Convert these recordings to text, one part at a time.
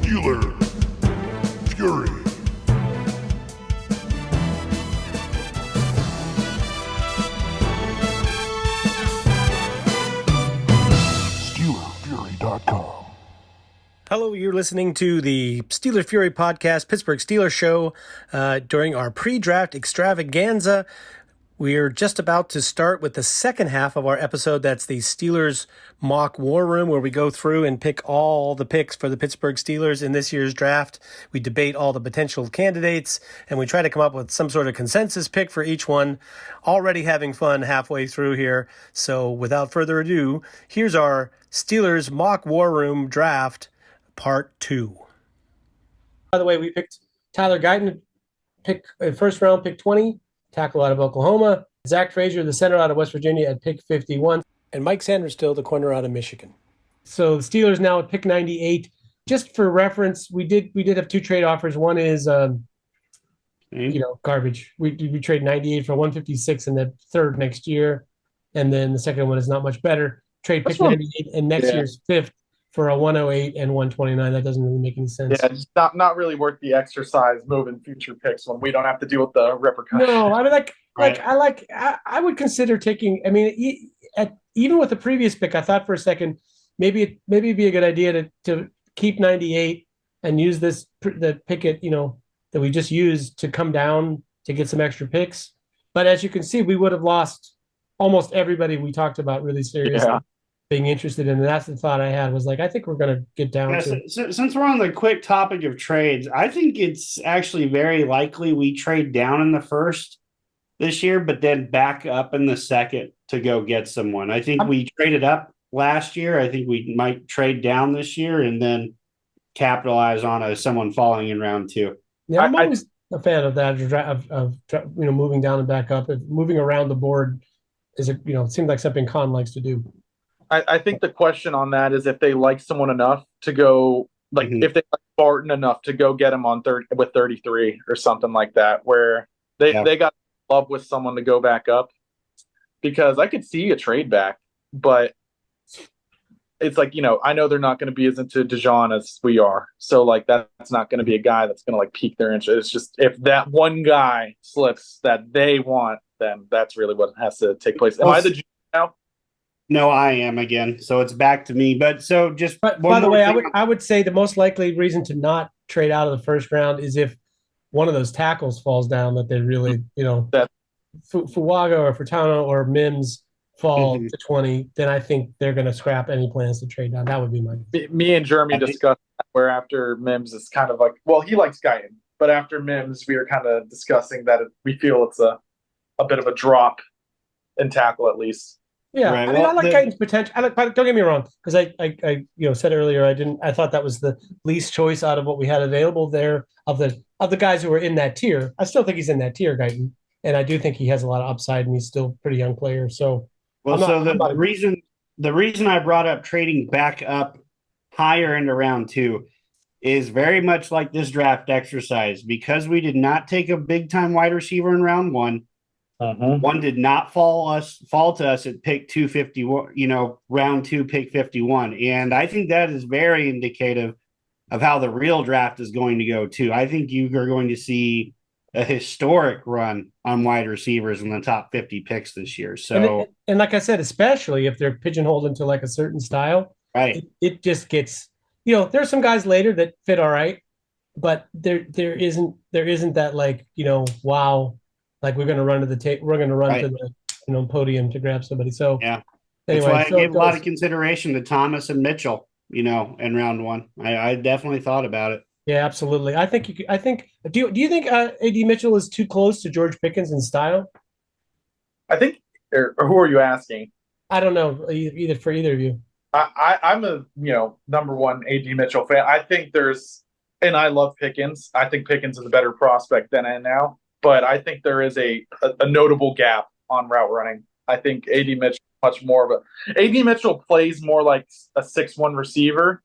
Steeler Fury. SteelerFury.com. Hello, you're listening to the Steeler Fury podcast, Pittsburgh Steelers show. During our pre-draft extravaganza, we're just about to start with the second half of our episode. That's the Steelers mock war room, where we go through and pick all the picks for the Pittsburgh Steelers in this year's draft. We debate all the potential candidates, and we try to come up with some sort of consensus pick for each one. Already having fun halfway through here. So without further ado, here's our Steelers mock war room draft part 2. By the way, we picked Tyler Guyton, first round, pick 20. Tackle out of Oklahoma, Zach Frazier, the center out of West Virginia at pick 51, and Mike Sanderstill, the corner out of Michigan. So the Steelers now at pick 98. Just for reference, we did have 2 trade offers. One is, garbage. We trade 98 for 156 in the third next year, and then the second one is not much better. Trade pick 98 and next year's fifth for a 108 and 129. That doesn't really make any sense. Yeah, it's not really worth the exercise moving future picks when we don't have to deal with the repercussions. No, I mean, I would consider taking. I mean, even with the previous pick, I thought for a second maybe it'd be a good idea to keep 98 and use the pick that we just used to come down to get some extra picks. But as you can see, we would have lost almost everybody we talked about really seriously. Yeah. Being interested in, and that's the thought I had, was like, I think we're going to get down to. Since we're on the quick topic of trades, I think it's actually very likely we trade down in the first this year, but then back up in the second to go get someone. I think we traded up last year. I think we might trade down this year and then capitalize on someone falling in round 2. Yeah, I'm always a fan of that, of moving down and back up. Moving around the board is it seems like something Khan likes to do. I think the question on that is if they like someone enough to go, if they like Barton enough to go get him on 33 or something like that, where they got love with someone to go back up. Because I could see a trade back, but it's like, I know they're not going to be as into Dijon as we are. So that's not going to be a guy that's going to pique their interest. It's just if that one guy slips that they want, then that's really what has to take place. Am I the Jew now? No, I am again. So it's back to me. But by the way, I would say the most likely reason to not trade out of the first round is if one of those tackles falls down that they really, Fuaga or Furtado or Mims fall to 20, then I think they're going to scrap any plans to trade down. That would be my. Me and Jeremy discussed that, where after Mims is kind of he likes Guyton, but after Mims, we were kind of discussing that we feel it's a bit of a drop in tackle at least. Yeah, right. I like Guyton's potential. Don't get me wrong, because I said earlier I thought that was the least choice out of what we had available there of the guys who were in that tier. I still think he's in that tier, Guyton, and I do think he has a lot of upside, and he's still a pretty young player. So, the reason I brought up trading back up higher into round 2 is very much like this draft exercise, because we did not take a big time wide receiver in round 1. One did not fall to us at pick 251, round 2, pick 51. And I think that is very indicative of how the real draft is going to go too. I think you are going to see a historic run on wide receivers in the top 50 picks this year. So, and like I said, especially if they're pigeonholed into a certain style, right? It just gets, there's some guys later that fit all right, but there isn't that wow. We're going to run to the we're going to run to the podium to grab somebody. So yeah, anyway, that's why I gave a lot of consideration to Thomas and Mitchell. In round 1, I definitely thought about it. Yeah, absolutely. I think Do you think A.D. Mitchell is too close to George Pickens in style? I think. Or who are you asking? I don't know. Either for either of you. I'm a number one A.D. Mitchell fan. I think and I love Pickens. I think Pickens is a better prospect than I now. But I think there is a notable gap on route running. I think A.D. Mitchell much more of A.D. Mitchell plays more like a 6'1" receiver,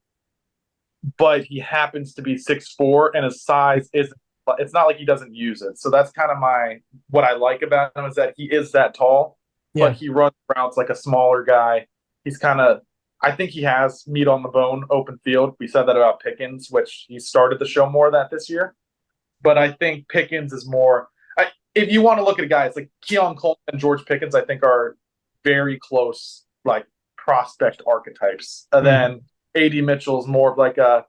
but he happens to be 6'4", and his size isn't. It's not like he doesn't use it. So that's kind of what I like about him, is that he is that tall, but he runs routes like a smaller guy. He's kind of I think he has meat on the bone, open field. We said that about Pickens, which he started to show more of that this year. But I think Pickens is more. If you want to look at guys like Keon Coleman and George Pickens, I think are very close, like prospect archetypes. And then A.D. Mitchell's more of like a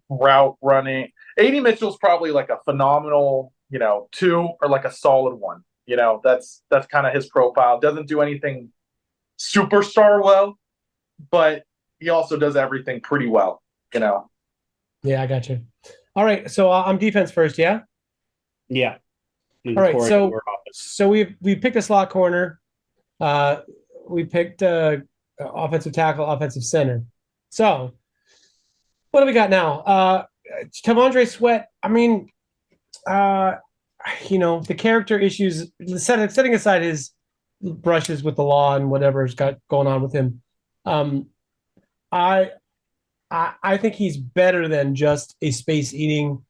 route running. A.D. Mitchell's probably like a phenomenal, 2 or like a solid 1. That's kind of his profile. Doesn't do anything superstar well, but he also does everything pretty well. Yeah, I got you. All right, so I'm defense first, yeah. Yeah. All right, so we picked a slot corner. We picked offensive tackle, offensive center. So what do we got now? T'Vondre Sweat. I mean, the character issues. Setting aside his brushes with the law and whatever's got going on with him, I think he's better than just a space eating.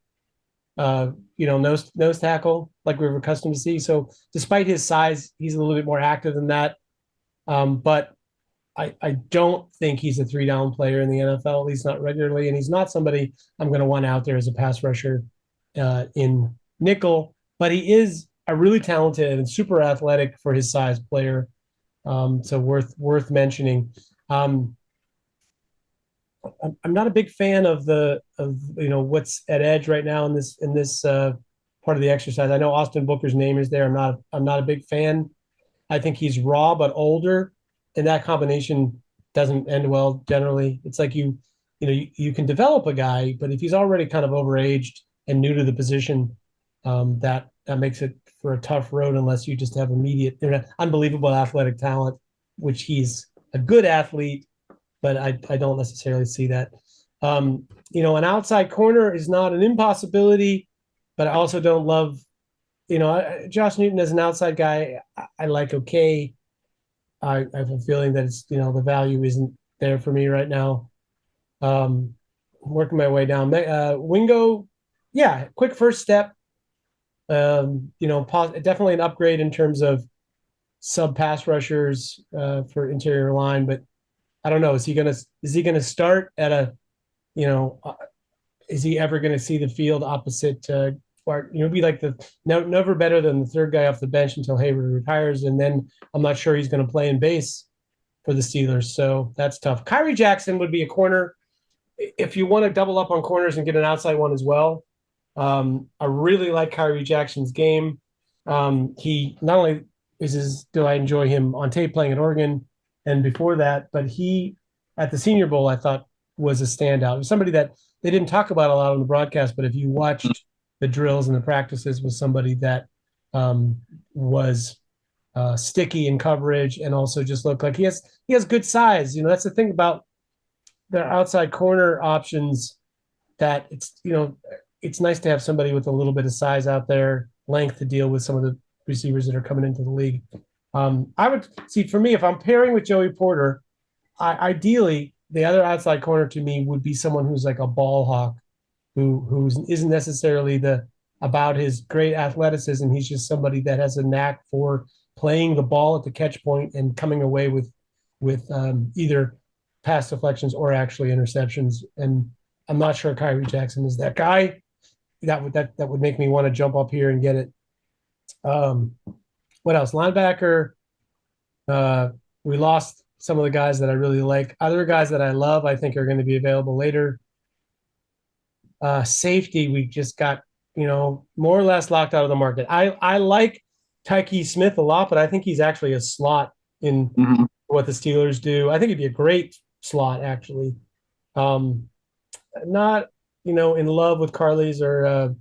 Nose tackle like we were accustomed to see. So despite his size, he's a little bit more active than that. But I don't think he's a 3-down player in the NFL, at least not regularly. And he's not somebody I'm going to want out there as a pass rusher in nickel. But he is a really talented and super athletic for his size player. So worth mentioning. I'm not a big fan of what's at edge right now in this part of the exercise. I know Austin Booker's name is there. I'm not a big fan. I think he's raw but older, and that combination doesn't end well generally. It's like you can develop a guy, but if he's already kind of overaged and new to the position, that makes it for a tough road unless you just have immediate, unbelievable athletic talent, which he's a good athlete. But I don't necessarily see that. An outside corner is not an impossibility, but I also don't love, Josh Newton as an outside guy, I like okay. I have a feeling that it's, the value isn't there for me right now. Working my way down. Wingo, yeah, quick first step. Definitely an upgrade in terms of sub pass rushers for interior line, but I don't know. Is he gonna start at a, is he ever gonna see the field opposite Bart? Be like never better than the third guy off the bench until Hayward retires, and then I'm not sure he's gonna play in base for the Steelers. So that's tough. Kyrie Jackson would be a corner if you want to double up on corners and get an outside one as well. I really like Kyrie Jackson's game. He not only do I enjoy him on tape playing at Oregon and before that, but he at the Senior Bowl I thought was a standout. He was somebody that they didn't talk about a lot on the broadcast, but if you watched the drills and the practices, was somebody that was sticky in coverage and also just looked like he has good size. That's the thing about the outside corner options, that it's nice to have somebody with a little bit of size out there, length to deal with some of the receivers that are coming into the league. I would see, for me, if I'm pairing with Joey Porter, ideally the other outside corner to me would be someone who's like a ball hawk, who isn't necessarily about his great athleticism. He's just somebody that has a knack for playing the ball at the catch point and coming away with either pass deflections or actually interceptions. And I'm not sure Kyrie Jackson is that guy. That would make me want to jump up here and get it. What else? Linebacker. We lost some of the guys that I really like. Other guys that I love, I think, are going to be available later. Safety, we just got, more or less locked out of the market. I like Tyke Smith a lot, but I think he's actually a slot in what the Steelers do. I think he'd be a great slot, actually. Not, in love with Carly's or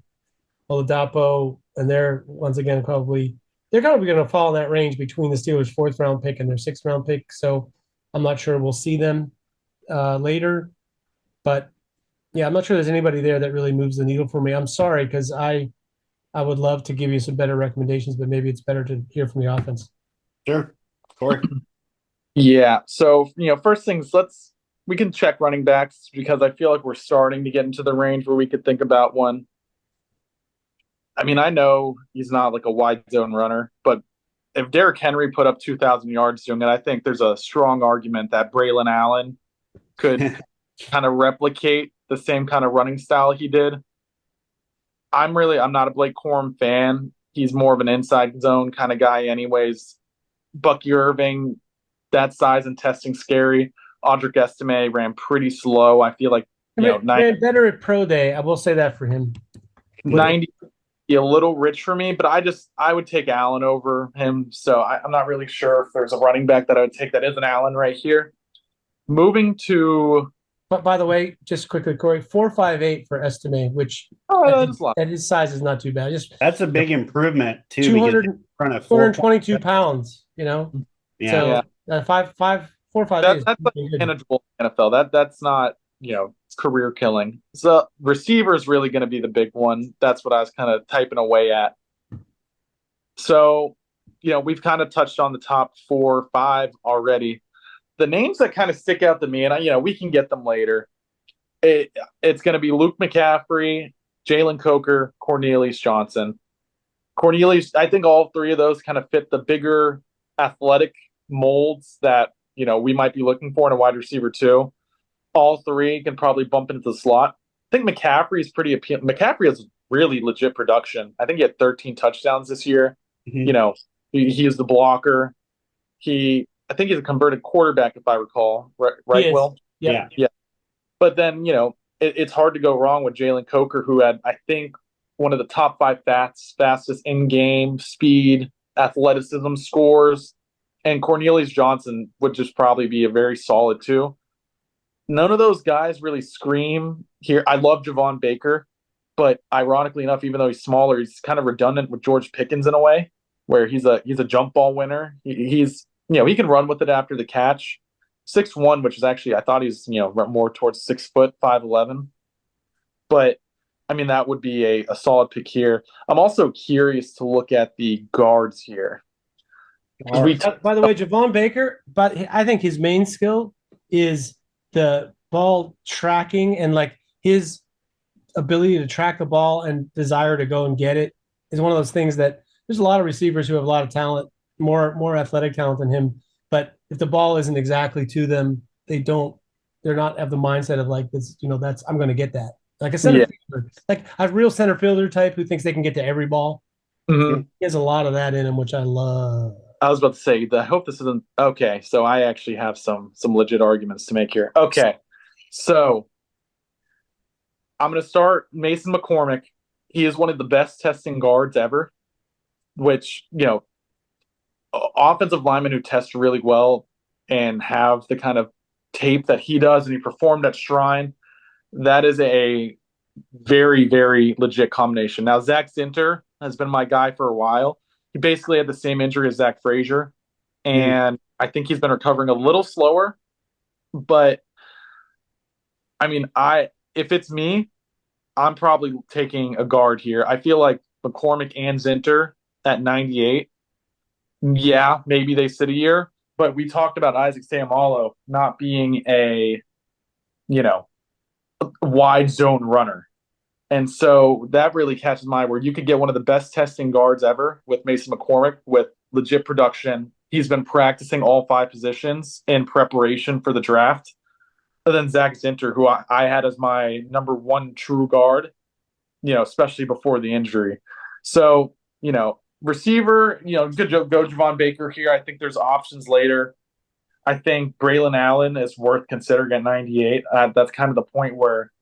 Oladapo, and they're, once again, they're probably going to fall in that range between the Steelers' 4th round pick and their 6th round pick. So I'm not sure we'll see them later. But yeah, I'm not sure there's anybody there that really moves the needle for me. I'm sorry, because I would love to give you some better recommendations, but maybe it's better to hear from the offense. Sure. Korey. Yeah. So, first things, we can check running backs, because I feel like we're starting to get into the range where we could think about one. I mean, I know he's not like a wide zone runner, but if Derrick Henry put up 2,000 yards doing it, I think there's a strong argument that Braylon Allen could kind of replicate the same kind of running style he did. I'm not a Blake Corum fan. He's more of an inside zone kind of guy anyways. Bucky Irving, that size and testing scary. Audric Estime ran pretty slow. I feel like ran better at pro day. I will say that for him. 90 a little rich for me, but I would take Allen over him. So I'm not really sure if there's a running back that I would take that isn't Allen right here. Moving to, but by the way, just quickly, Korey, 4.58 for Estime, which at his size is not too bad. That's a big improvement too. 222 pounds. Yeah. So 4.58. That's like manageable NFL. That's not it's career killing. So receiver is really going to be the big one. That's what I was kind of typing away at. So we've kind of touched on the top 4 or 5 already. The names that kind of stick out to me, and we can get them later. It's going to be Luke McCaffrey, Jalen Coker, Cornelius Johnson. Cornelius, I think all 3 of those kind of fit the bigger athletic molds that we might be looking for in a wide receiver too. All 3 can probably bump into the slot. I think McCaffrey is pretty appealing. McCaffrey has really legit production. I think he had 13 touchdowns this year. Mm-hmm. He is the blocker. I think he's a converted quarterback, if I recall. Right, Will? Yeah. But then, it's hard to go wrong with Jalen Coker, who had, I think, one of the top 5 fastest in-game speed, athleticism scores. And Cornelius Johnson would just probably be a very solid too. None of those guys really scream here. I love Javon Baker, but ironically enough, even though he's smaller, he's kind of redundant with George Pickens in a way, where he's a jump ball winner. He's he can run with it after the catch. 6'1", which is actually, I thought he's more towards 6 foot, 5'11". But I mean, that would be a solid pick here. I'm also curious to look at the guards here. By the way, Javon Baker, but I think his main skill is the ball tracking, and like his ability to track the ball and desire to go and get it is one of those things that there's a lot of receivers who have a lot of talent, more athletic talent than him. But if the ball isn't exactly to them, they're not have the mindset of like this, I'm going to get that. Like a center fielder, like a real center fielder type who thinks they can get to every ball. Mm-hmm. He has a lot of that in him, which I love. I was about to say, I hope this isn't okay. So I actually have some legit arguments to make here. Okay, so I'm going to start Mason McCormick. He is one of the best testing guards ever, which offensive linemen who test really well and have the kind of tape that he does, and he performed at Shrine. That is a very, very legit combination. Now, Zach Zinter has been my guy for a while. He basically had the same injury as Zach Frazier, and I think he's been recovering a little slower. But I mean, if it's me, I'm probably taking a guard here. I feel like McCormick and Zinter at 98. Yeah, maybe they sit a year, but we talked about Isaac Seumalo not being a wide zone runner. And so that really catches my eye, where you could get one of the best testing guards ever with Mason McCormick with legit production. He's been practicing all 5 positions in preparation for the draft. And then Zach Zinter, who I had as my number 1 true guard, especially before the injury. So, receiver, good go Javon Baker here. I think there's options later. I think Braylon Allen is worth considering at 98. That's kind of the point where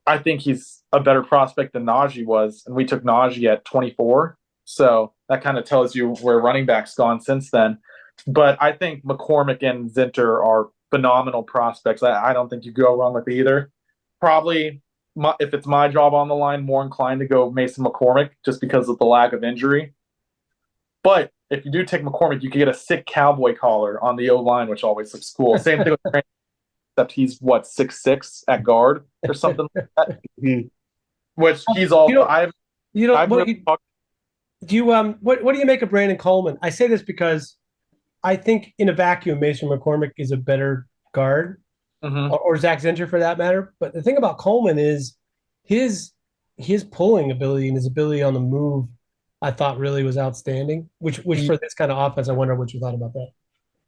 I think he's a better prospect than Najee was, and we took Najee at 24. So that kind of tells you where running back's gone since then. But I think McCormick and Zinter are phenomenal prospects. I don't think you go wrong with either. Probably, if it's my job on the line, more inclined to go Mason McCormick just because of the lack of injury. But if you do take McCormick, you can get a sick cowboy collar on the O-line, which always looks cool. Same thing with Brandon, except he's 6'6" at guard or something like that. Mm-hmm. Which he's all. What do you make of Brandon Coleman? I say this because I think in a vacuum, Mason McCormick is a better guard, or Zach Zinter for that matter. But the thing about Coleman is his pulling ability and his ability on the move, I thought really was outstanding. Which for this kind of offense, I wonder what you thought about that.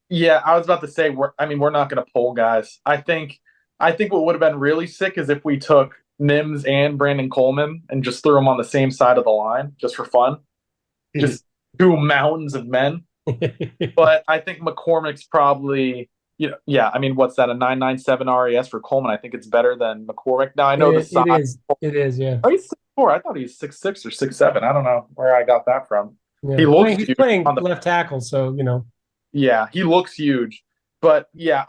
Yeah, I was about to say we're not going to pull guys. I think I think what would have been really sick is if we took Nims and Brandon Coleman and just threw them on the same side of the line just for fun. Just two mountains of men. But I think McCormick's probably, I mean, what's that, a 997 RAS for Coleman? I think it's better than McCormick. Now, I know the size. It is, yeah. Oh, he's 6'4". I thought he was 6'6" or 6'7". I don't know where I got that from. Yeah. He looks he's playing on the left tackle, so, Yeah, he looks huge. But, yeah,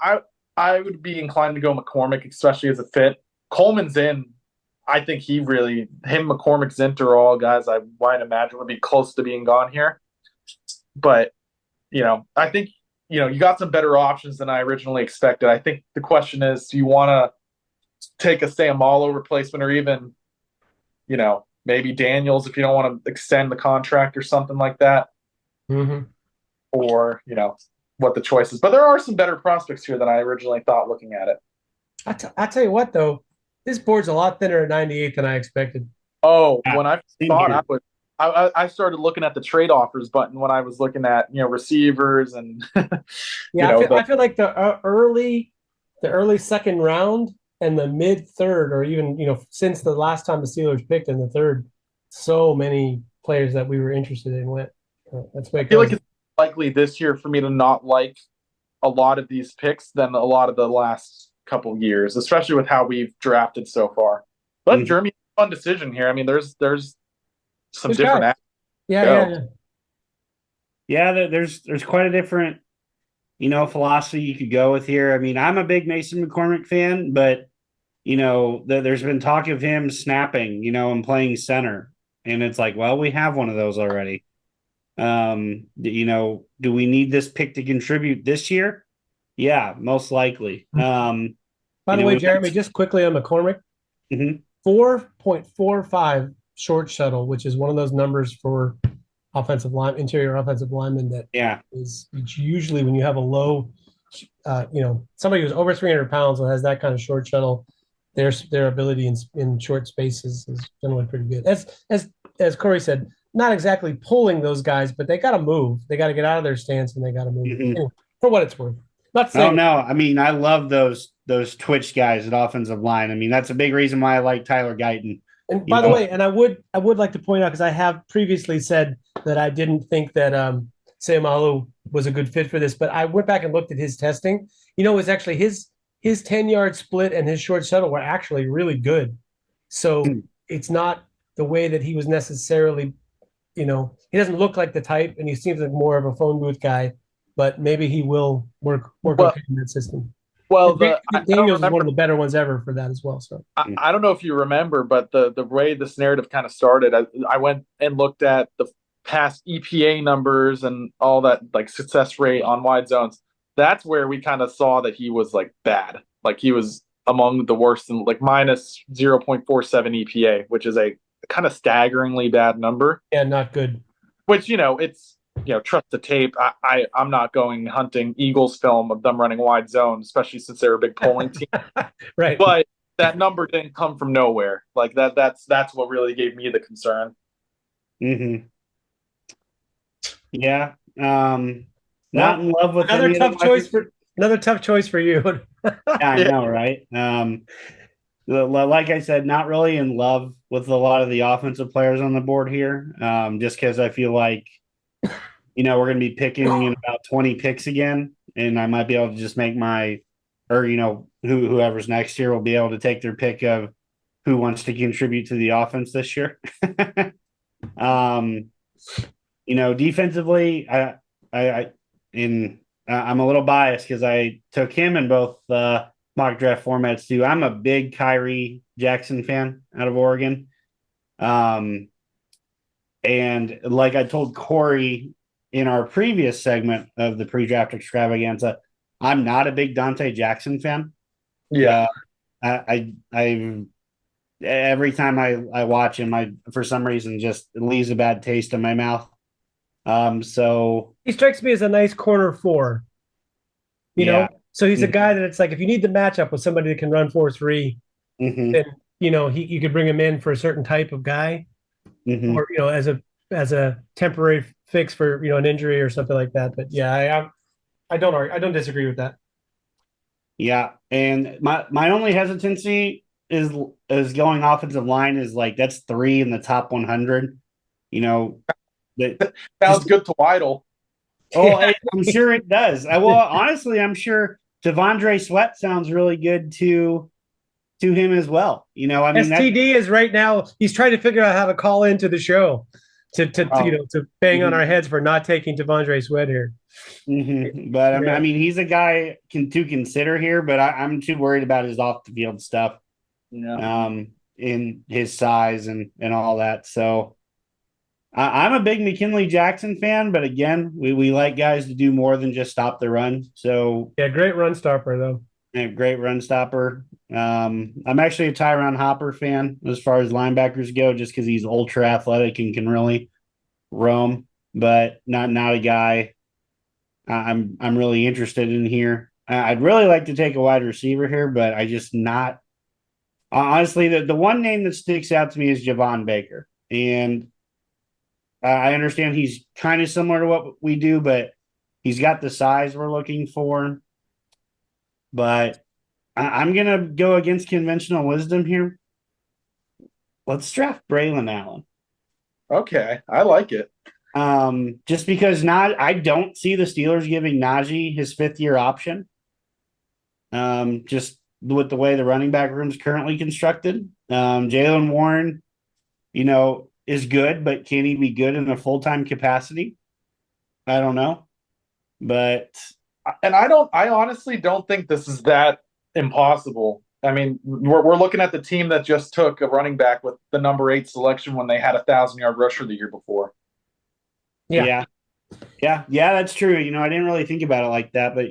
I would be inclined to go McCormick, especially as a fit. Coleman's in. I think McCormick, Zinter are all guys I might imagine would be close to being gone here. But, I think, you got some better options than I originally expected. I think the question is, do you want to take a Sayamalo replacement or even, maybe Daniels if you don't want to extend the contract or something like that? Mm-hmm. Or, what the choice is. But there are some better prospects here than I originally thought looking at it. I tell you what, though, this board's a lot thinner at 98 than I expected. Oh, when I thought I started looking at the trade offers button when I was looking at receivers and I feel like the early second round and the mid third, or even since the last time the Steelers picked in the third, so many players that we were interested in went. That's I feel like it's likely this year for me to not like a lot of these picks than a lot of the last couple years, especially with how we've drafted so far. But Jeremy, fun decision here. I mean, there's some different. Yeah. There's quite a different, philosophy you could go with here. I mean, I'm a big Mason McCormick fan, but there's been talk of him snapping, and playing center, and it's like, well, we have one of those already. Do we need this pick to contribute this year? Yeah, most likely. By the way, Jeremy, just quickly on McCormick, 4.45 short shuttle, which is one of those numbers for interior offensive linemen that is usually when you have a low, somebody who's over 300 pounds that has that kind of short shuttle, their ability in short spaces is generally pretty good. As Korey said, not exactly pulling those guys, but they got to move. They got to get out of their stance and they got to move. Anyway, for what it's worth. No. I mean, I love those twitch guys at offensive line. I mean, that's a big reason why I like Tyler Guyton. And by the way, and I would like to point out, because I have previously said that I didn't think that Sayamalu was a good fit for this, but I went back and looked at his testing. It was actually his 10-yard split and his short shuttle were actually really good. So it's not the way that he was necessarily, he doesn't look like the type, and he seems like more of a phone booth guy. But maybe he will work okay in that system. Well, Daniels is one of the better ones ever for that as well. So I don't know if you remember, but the way this narrative kind of started, I went and looked at the past EPA numbers and all that, like success rate on wide zones. That's where we kind of saw that he was like bad. Like he was among the worst, and like minus 0.47 EPA, which is a kind of staggeringly bad number. Yeah, not good. Which it's. Trust the tape. I'm not going hunting Eagles film of them running wide zone, especially since they're a big polling team. Right. But that number didn't come from nowhere. Like that's what really gave me the concern. Mm-hmm. Yeah. Not in love with another tough choice for you. Yeah, I know, right? Like I said, not really in love with a lot of the offensive players on the board here. Just because I feel like we're going to be picking in about 20 picks again, and I might be able to just make whoever's next year will be able to take their pick of who wants to contribute to the offense this year. Defensively, I'm a little biased because I took him in both mock draft formats too. I'm a big Kyrie Jackson fan out of Oregon. And like I told Korey in our previous segment of the pre-draft extravaganza, I'm not a big Dante Jackson fan. Yeah. I every time I watch him, I for some reason just leaves a bad taste in my mouth. So he strikes me as a nice corner four. You know, so he's a guy that it's like if you need the matchup with somebody that can run 4.3, then you could bring him in for a certain type of guy, or as a temporary fix for an injury or something like that. But yeah, I don't disagree with that. Yeah, and my only hesitancy is going offensive line is like that's 3 in the top 100. You know, that Sounds just good to Weidel. oh, I'm sure it does. Well, honestly, I'm sure Devondre Sweat sounds really good to him as well. I mean that. STD is right now. He's trying to figure out how to call into the show to bang on our heads for not taking Devondre Sweat here. But Yeah. I mean, he's a guy to consider here, but I'm too worried about his off the field stuff. Yeah. In his size and all that. So I'm a big McKinley Jackson fan, but again, we like guys to do more than just stop the run. So yeah, great run stopper though. Yeah, great run stopper. I'm actually a Tyron Hopper fan as far as linebackers go, just because he's ultra athletic and can really roam, but not a guy I'm really interested in here. I'd really like to take a wide receiver here, but I just not. Honestly, the one name that sticks out to me is Javon Baker, and I understand he's kind of similar to what we do, but he's got the size we're looking for. But I'm going to go against conventional wisdom here. Let's draft Braylon Allen. Okay, I like it. Just because I don't see the Steelers giving Najee his 5th-year option. Just with the way the running back room is currently constructed. Jaylen Warren, is good, but can he be good in a full-time capacity? I don't know. But I honestly don't think this is that impossible. I mean, we're looking at the team that just took a running back with the number 8 selection when they had 1,000-yard rusher the year before. Yeah, that's true. I didn't really think about it like that, but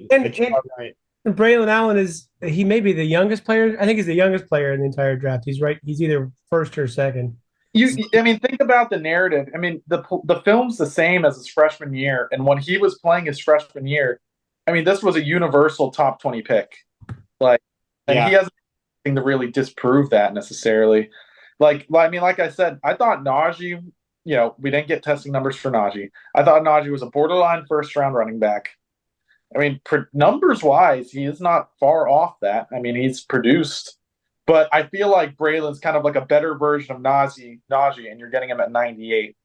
right. Braylon Allen he may be the youngest player. I think he's the youngest player in the entire draft. He's right. He's either first or second. I mean, think about the narrative. I mean, the film's the same as his freshman year, and when he was playing his freshman year, I mean, this was a universal top 20 pick. He hasn't anything to really disprove that necessarily. Like I said, I thought Najee. We didn't get testing numbers for Najee. I thought Najee was a borderline first-round running back. I mean, numbers-wise, he is not far off that. I mean, he's produced. But I feel like Braylon's kind of like a better version of Najee, and you're getting him at 98.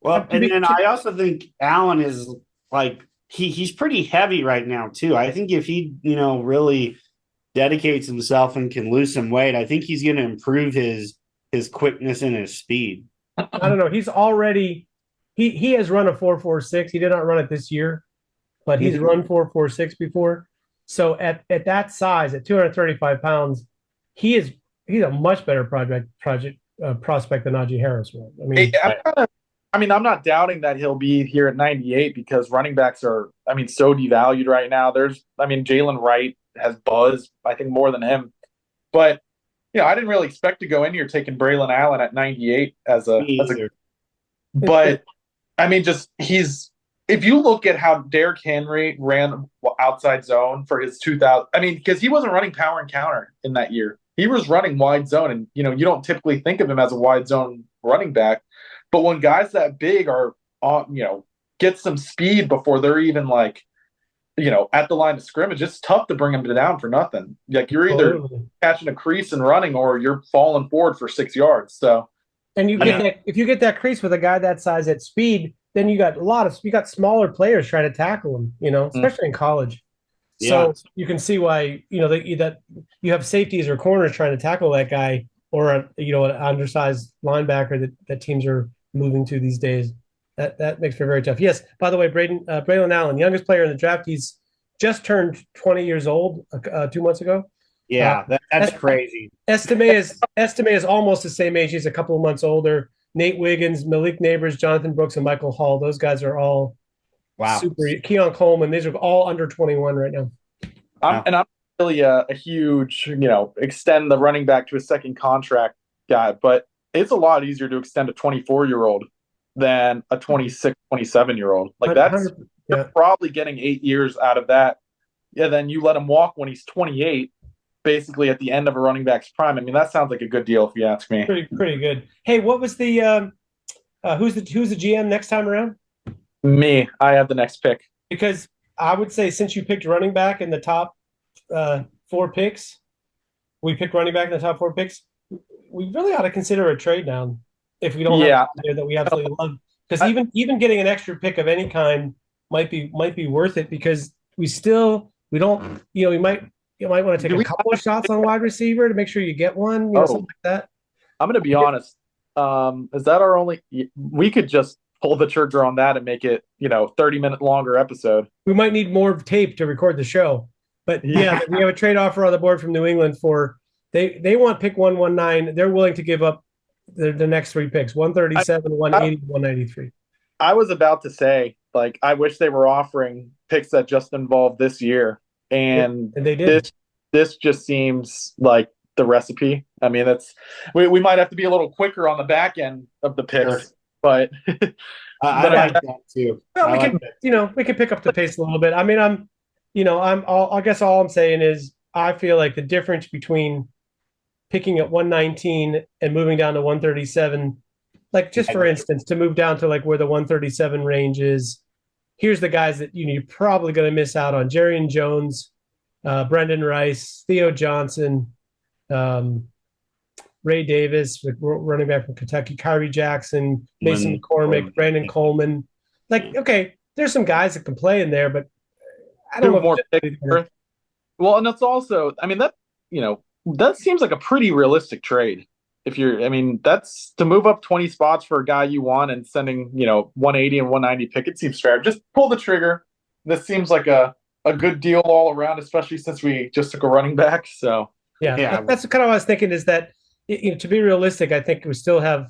Well, and then I also think Allen is like he's pretty heavy right now too. I think if he really dedicates himself and can lose some weight, I think he's going to improve his quickness and his speed. I don't know. He's already he has run a 4.46. He did not run it this year, but he's run 4.46 before. So at that size, at 235 pounds. He's a much better prospect than Najee Harris was. I'm not doubting that he'll be here at 98 because running backs are, so devalued right now. Jalen Wright has buzz, I think, more than him. But, I didn't really expect to go in here taking Braylon Allen at 98 but if you look at how Derrick Henry ran outside zone for his 2000, because he wasn't running power and counter in that year. He was running wide zone, and you don't typically think of him as a wide zone running back. But when guys that big are, get some speed before they're even at the line of scrimmage, it's tough to bring them down for nothing. Like you're either catching a crease and running, or you're falling forward for 6 yards. So, and if you get that crease with a guy that size at speed, then you got smaller players trying to tackle him. Especially in college. So you can see why that you have safeties or corners trying to tackle that guy, or an undersized linebacker that teams are moving to these days. That makes for very tough. Yes. By the way, Braylon Allen, youngest player in the draft. He's just turned 20 years old 2 months ago. Yeah, that's crazy. Estime is almost the same age. He's a couple of months older. Nate Wiggins, Malik Neighbors, Jonathan Brooks, and Michael Hall. Those guys are all. Wow. Keon Coleman, these are all under 21 right now. I'm really a huge, extend the running back to a second contract guy, but it's a lot easier to extend a 24-year-old than a 26, 27-year-old. You're probably getting 8 years out of that. Yeah, then you let him walk when he's 28, basically at the end of a running back's prime. That sounds like a good deal if you ask me. Pretty good. Hey, what was the who's the GM next time around? Me. I have the next pick. Because I would say since you picked running back in the top 4 picks. We pick running back in the top 4 picks. We really ought to consider a trade down if we don't have a player that we absolutely love. Because even getting an extra pick of any kind might be worth it because we don't you might want to take a couple of shots on wide receiver to make sure you get one, something like that. I'm going to be honest. Is that our only? We could just pull the trigger on that and make it 30-minute longer episode. We might need more tape to record the show, but we have a trade offer on the board from New England for they want pick 119. They're willing to give up the next 3 picks: 137, 180, 193. I was about to say, I wish they were offering picks that just involved this year, and they did. This just seems like the recipe. I mean, we might have to be a little quicker on the back end of the picks, sure. But I like that too. Well, we can pick up the pace a little bit. I mean, I guess all I'm saying is I feel like the difference between picking at 119 and moving down to 137, just for instance, to move down to where the 137 range is, here's the guys that you're probably going to miss out on: Jerry Jones, Brendan Rice, Theo Johnson, Ray Davis, running back from Kentucky, Kyrie Jackson, Mason McCormick, Brandon Coleman. Okay, there's some guys that can play in there, but I don't know. More well, and it's also, I mean, that seems like a pretty realistic trade. That's to move up 20 spots for a guy you want and sending, 180 and 190 pick. It seems fair. Just pull the trigger. This seems like a good deal all around, especially since we just took a running back. So yeah. That's kind of what I was thinking is that, to be realistic, I think we still have,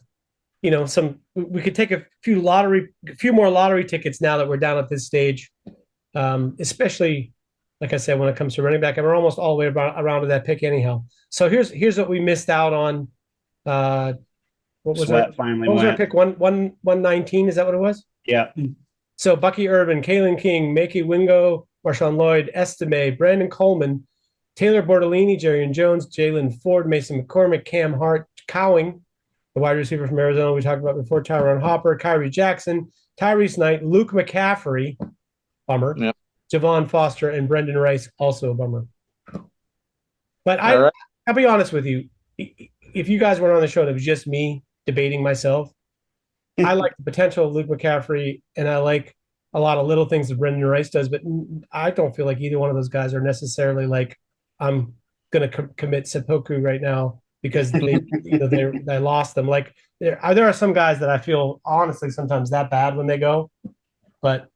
we could take a few more lottery tickets now that we're down at this stage, especially, like I said, when it comes to running back, and we're almost all the way around to that pick anyhow. So here's what we missed out on. What was our pick? 119? Is that what it was? Yeah. So Bucky Irvin, Kalen King, Makey Wingo, Marshawn Lloyd, Estime, Brandon Coleman, Taylor Bortolini, Jerry Jones, Jalen Ford, Mason McCormick, Cam Hart, Cowing, the wide receiver from Arizona we talked about before, Tyron Hopper, Kyrie Jackson, Tyrese Knight, Luke McCaffrey, bummer, Javon Foster, and Brendan Rice, also a bummer. But I'll be honest with you. If you guys weren't on the show and it was just me debating myself, I like the potential of Luke McCaffrey, and I like a lot of little things that Brendan Rice does, but I don't feel like either one of those guys are necessarily I'm going to commit seppuku right now because they lost them. There are some guys that I feel honestly sometimes that bad when they go, but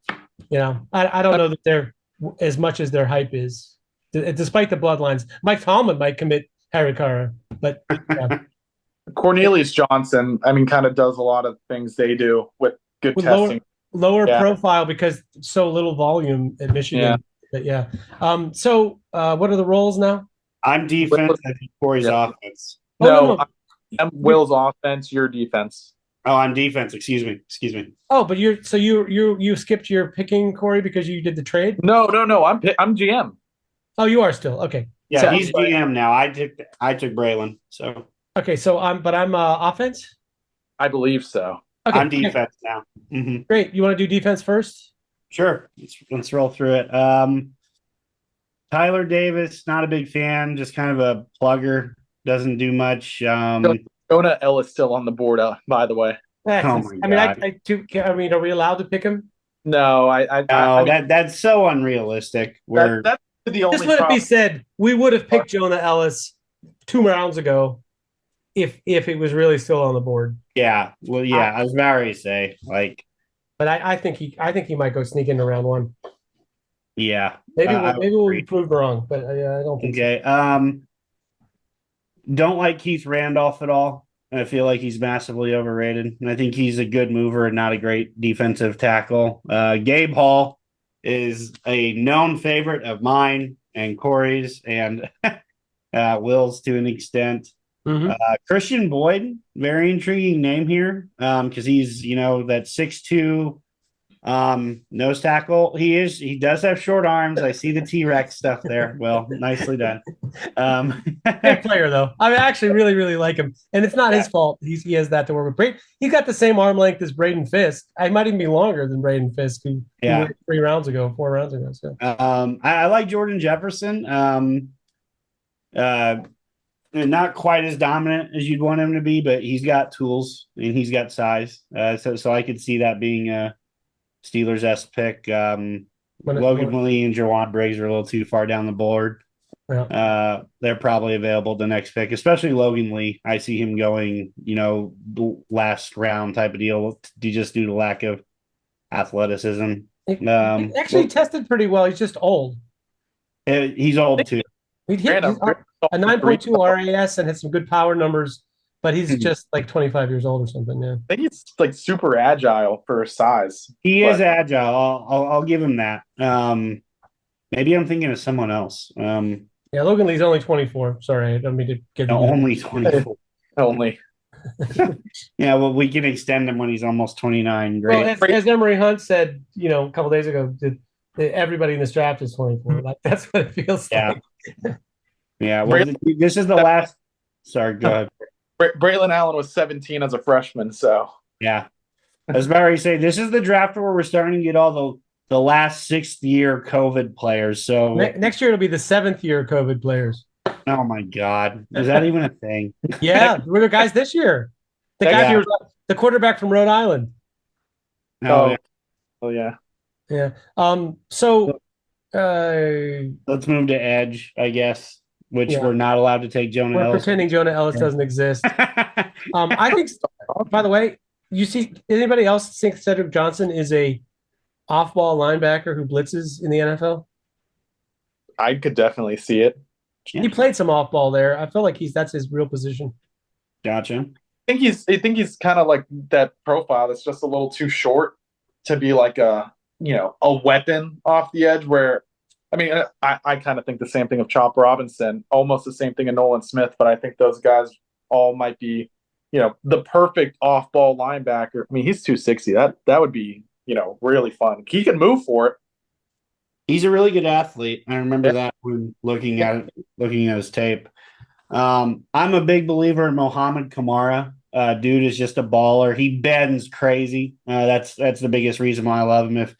I don't know that they're as much as their hype is, despite the bloodlines. Mike Tomlin might commit Harry Cara, but Cornelius Johnson, kind of does a lot of things they do with good testing. Lower profile because so little volume at Michigan. Yeah. But so what are the roles now? I'm defense. I think Corey's offense. No, I'm Will's offense. Your defense. Oh, I'm defense. Excuse me. Oh, but you skipped your picking, Korey, because you did the trade? No. I'm GM. Oh, you are still okay. Yeah, so he's GM now. I took Braylon. So okay. So I'm offense. I believe so. Okay. I'm defense now. Mm-hmm. Great. You want to do defense first? Sure. Let's roll through it. Tyler Davis, not a big fan. Just kind of a plugger. Doesn't do much. Jonah Ellis still on the board, by the way. Oh my God. Are we allowed to pick him? No, that's so unrealistic. That's the only. Just let it be said, we would have picked Jonah Ellis 2 rounds ago if it was really still on the board. Yeah. Well, yeah, I was about to say but I think he might go sneak into round 1. Yeah. Maybe we'll be proved wrong, but I don't think so. Don't like Keith Randolph at all. I feel like he's massively overrated. And I think he's a good mover and not a great defensive tackle. Gabe Hall is a known favorite of mine and Corey's and Will's to an extent. Mm-hmm. Christian Boyd, very intriguing name here because he's, that 6'2", Nose tackle. He does have short arms. I see the T-Rex stuff there. Well, nicely done. Great player, though. I actually really, really like him. And it's not his fault. He has that to work with. He's got the same arm length as Braden Fisk. I might even be longer than Braden Fisk, who went 4 rounds ago. So. I like Jordan Jefferson. Not quite as dominant as you'd want him to be, but he's got tools and he's got size. So I could see that being a Steelers-esque pick. Logan Willie and Jawan Briggs are a little too far down the board. Yeah. They're probably available the next pick, especially Logan Lee. I see him going, last round type of deal, just due to lack of athleticism. He actually tested pretty well. He's just old. He's old too. He hit a 9.2 RAS and had some good power numbers, but he's just like 25 years old or something. Yeah, I think he's like super agile for his size. He is agile. I'll give him that. Maybe I'm thinking of someone else. Yeah, Logan Lee's only 24. Sorry, I don't mean to get only 24. Only. Yeah, well, we can extend him when he's almost 29. Great. Well, as Emery Hunt said, a couple days ago, everybody in this draft is 24. That's what it feels like. Yeah. Well, this is the last. Sorry, go ahead. Braylon Allen was 17 as a freshman, so yeah. I was about to say this is the draft where we're starting to get all the last 6th year COVID players. So next year it'll be the 7th year COVID players. Oh my God, is that even a thing? Yeah, we're the guys this year. The guy who was the quarterback from Rhode Island. Yeah. Yeah. So let's move to edge, I guess. Which we're not allowed to take Jonah Ellis. We're pretending Jonah Ellis doesn't exist. I think, by the way, you see anybody else think Cedric Johnson is a off-ball linebacker who blitzes in the NFL? I could definitely see it. He played some off-ball there. I feel like that's his real position. Gotcha. I think he's kind of like that profile that's just a little too short to be like a weapon off the edge where, I mean, I kind of think the same thing of Chop Robinson, almost the same thing of Nolan Smith, but I think those guys all might be, the perfect off-ball linebacker. I mean, he's 260. That would be, really fun. He can move for it. He's a really good athlete. I remember that when looking at his tape. I'm a big believer in Mohamed Kamara. Dude is just a baller. He bends crazy. That's the biggest reason why I love him. If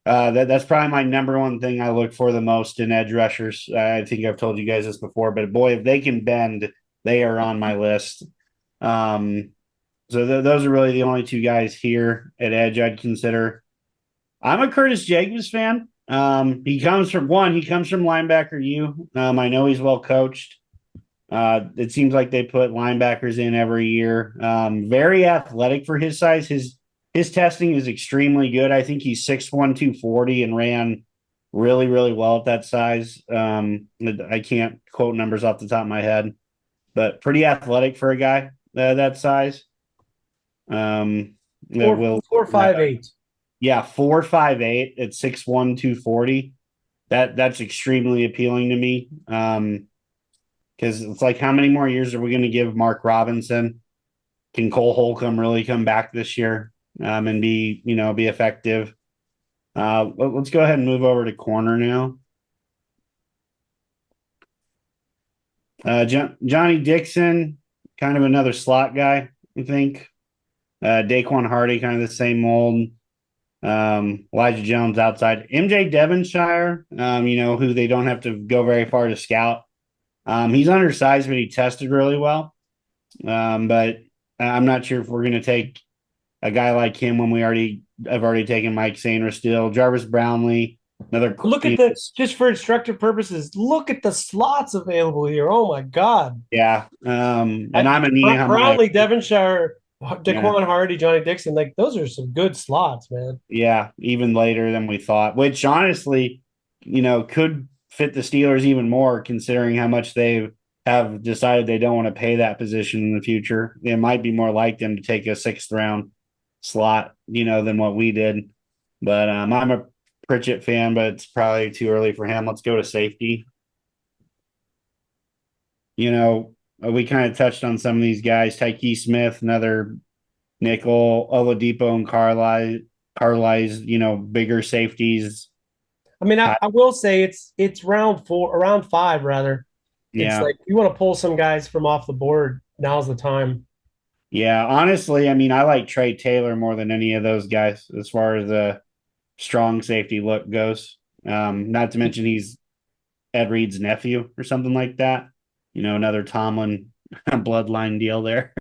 that's probably my number one thing I look for the most in edge rushers. I think I've told you guys this before, but boy, if they can bend, they are on my list. So those are really the only 2 guys here at edge I'd consider. I'm a Curtis Jacobs fan. He comes from linebacker U. I know he's well coached. It seems like they put linebackers in every year. Very athletic for his size. His testing is extremely good. I think he's 6'1", 240 and ran really, really well at that size. I can't quote numbers off the top of my head, but pretty athletic for a guy that size. 4.58. Yeah, 4.58 at 6'1", 240. That's extremely appealing to me. Because it's like, how many more years are we going to give Mark Robinson? Can Cole Holcomb really come back this year and be effective? Let's go ahead and move over to corner now. Johnny Dixon, kind of another slot guy, I think. Daquan Hardy, kind of the same mold. Elijah Jones outside. MJ Devonshire, who they don't have to go very far to scout. He's undersized, but he tested really well. But I'm not sure if we're going to take a guy like him when we have already taken Mike Sainristil, Jarvis Brownlee. Look at this, just for instructive purposes. Look at the slots available here. Oh my God! Yeah, and I'm a Nehemiah Brownlee, Devonshire, Daquan Hardy, Johnny Dixon. Like those are some good slots, man. Yeah, even later than we thought. Which honestly, could fit the Steelers even more, considering how much they have decided they don't want to pay that position in the future. It might be more like them to take a 6th round slot, than what we did. But I'm a Pritchett fan, but it's probably too early for him. Let's go to safety. We kind of touched on some of these guys. Tyke Smith, another nickel. Oladipo and parlays, bigger safeties. I mean, I will say it's around 5 rather. It's Yeah. like you want to pull some guys from off the board. Now's the time. Yeah. Honestly, I mean, I like Trey Taylor more than any of those guys as far as the strong safety look goes. Not to mention he's Ed Reed's nephew or something like that. Another Tomlin bloodline deal there.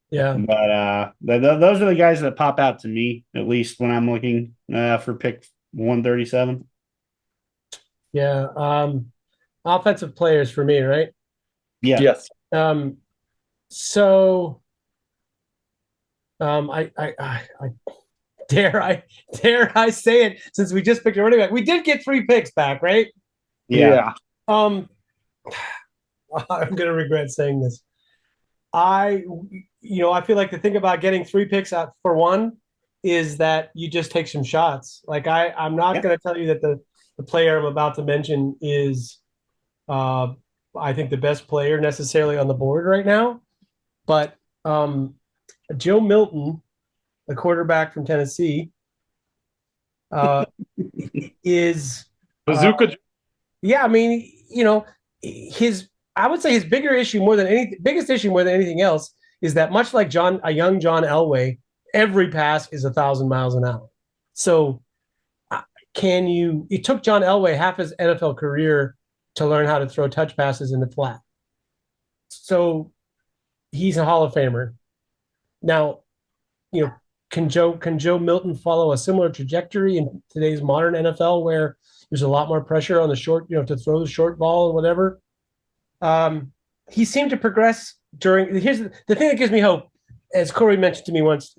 Yeah. But those are the guys that pop out to me, at least when I'm looking for pick 137. Yeah. Offensive players for me, right? Yeah. Yes. So I dare I say it, since we just picked a running back. We did get 3 picks back, right? Yeah. I'm gonna regret saying this. I feel like the thing about getting 3 picks out for one is that you just take some shots. Like I'm not going to tell you that the player I'm about to mention is, I think, the best player necessarily on the board right now, but Joe Milton, the quarterback from Tennessee, is Bazooka. yeah. I mean, I would say his biggest issue more than anything else is that, much like a young John Elway, every pass is 1,000 miles an hour. So it took John Elway half his NFL career to learn how to throw touch passes in the flat. So he's a Hall of Famer. Now, can Joe Milton follow a similar trajectory in today's modern NFL, where there's a lot more pressure on the short, to throw the short ball and whatever? He seemed to progress here's the thing that gives me hope. As Korey mentioned to me once,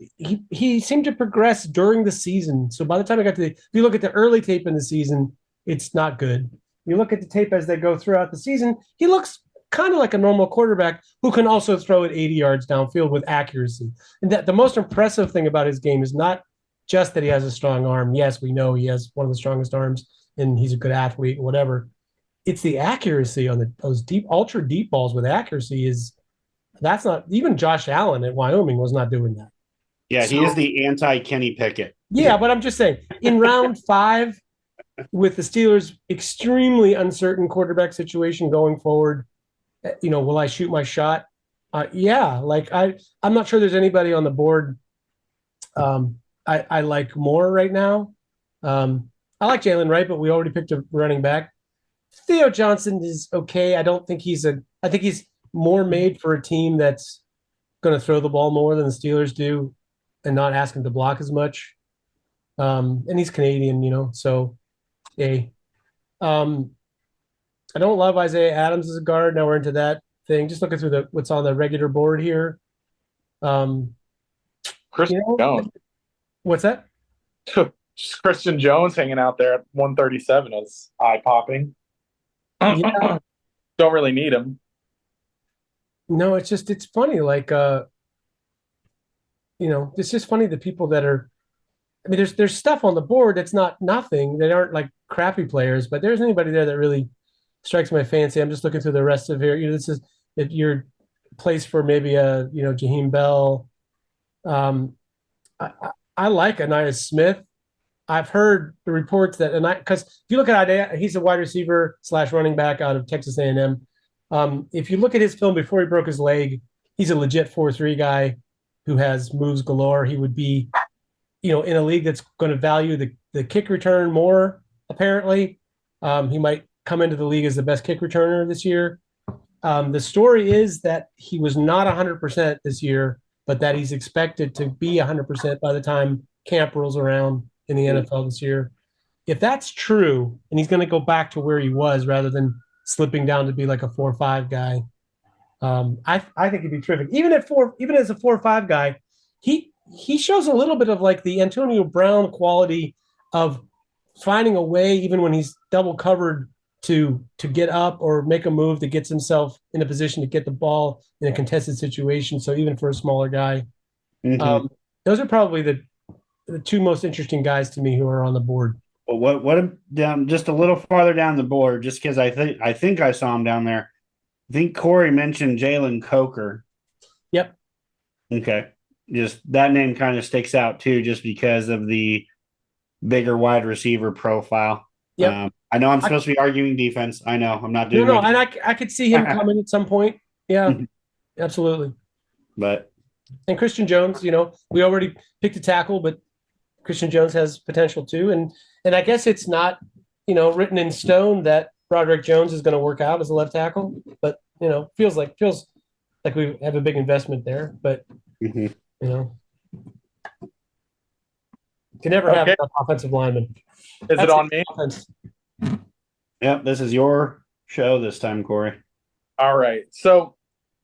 he seemed to progress during the season. So by the time if you look at the early tape in the season, it's not good. You look at the tape as they go throughout the season, he looks kind of like a normal quarterback who can also throw it 80 yards downfield with accuracy. And that the most impressive thing about his game is not just that he has a strong arm. Yes, we know he has one of the strongest arms and he's a good athlete and whatever. It's the accuracy on those deep, ultra deep balls with accuracy that's not, even Josh Allen at Wyoming was not doing that. Yeah, he is the anti-Kenny Pickett. Yeah, but I'm just saying, in round 5, with the Steelers' extremely uncertain quarterback situation going forward, will I shoot my shot? Yeah, like I'm not sure there's anybody on the board I like more right now. I like Jalen Wright, but we already picked a running back. Theo Johnson is okay. I think he's more made for a team that's going to throw the ball more than the Steelers do and not ask him to block as much. And he's Canadian, so hey. I don't love Isaiah Adams as a guard. Now we're into that thing. Just looking through what's on the regular board here. Christian Jones. What's that? Just Christian Jones hanging out there at 137 is eye-popping. Yeah. Don't really need him. No, it's funny. Like, it's just funny, the people that are, I mean, there's stuff on the board that's not nothing. They aren't like crappy players, but there's anybody there that really strikes my fancy. I'm just looking through the rest of here. This is your place for maybe Jaheim Bell. I like Anais Smith. I've heard the reports that, because if you look at Isaiah, he's a wide receiver / running back out of Texas A&M. If you look at his film before he broke his leg, he's a legit 4.3 guy who has moves galore. He would be, in a league that's going to value the kick return more, apparently. He might come into the league as the best kick returner this year. The story is that he was not 100% this year, but that he's expected to be 100% by the time camp rolls around in the NFL this year. If that's true, and he's going to go back to where he was rather than slipping down to be like a 4.5 guy, I think he'd be terrific. Even as a 4.5 guy, he shows a little bit of like the Antonio Brown quality of finding a way, even when he's double covered, to get up or make a move that gets himself in a position to get the ball in a contested situation. So even for a smaller guy, those are probably the 2 most interesting guys to me who are on the board. Well, what down just a little farther down the board, just because I think I saw him down there. I think Korey mentioned Jalen Coker. Yep. Okay. just that name kind of sticks out too, just because of the bigger wide receiver profile. Yep. I know I'm supposed to be arguing defense. I know I'm not doing No, and I could see him coming at some point. Yeah, absolutely. But and Christian Jones, we already picked a tackle, but Christian Jones has potential too. And I guess it's not, written in stone that Broderick Jones is going to work out as a left tackle, but feels like we have a big investment there. But you can never have enough offensive linemen. Is it on me? Offense. Yep, this is your show this time, Korey. All right. So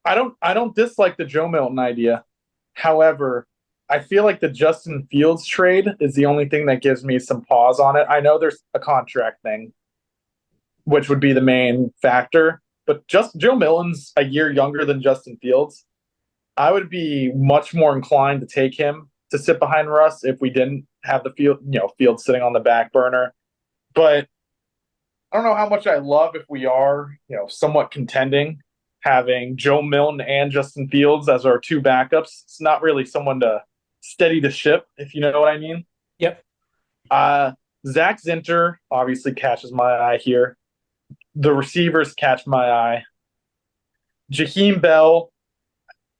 I don't dislike the Joe Milton idea. However, I feel like the Justin Fields trade is the only thing that gives me some pause on it. I know there's a contract thing, which would be the main factor, but just Joe Milton's a year younger than Justin Fields. I would be much more inclined to take him to sit behind Russ if we didn't have the field sitting on the back burner. But I don't know how much I love if we are, somewhat contending, having Joe Milton and Justin Fields as our two backups. It's not really someone to steady the ship, if you know what I mean. Yep. Zach Zinter obviously catches my eye here. The receivers catch my eye. Jaheim Bell,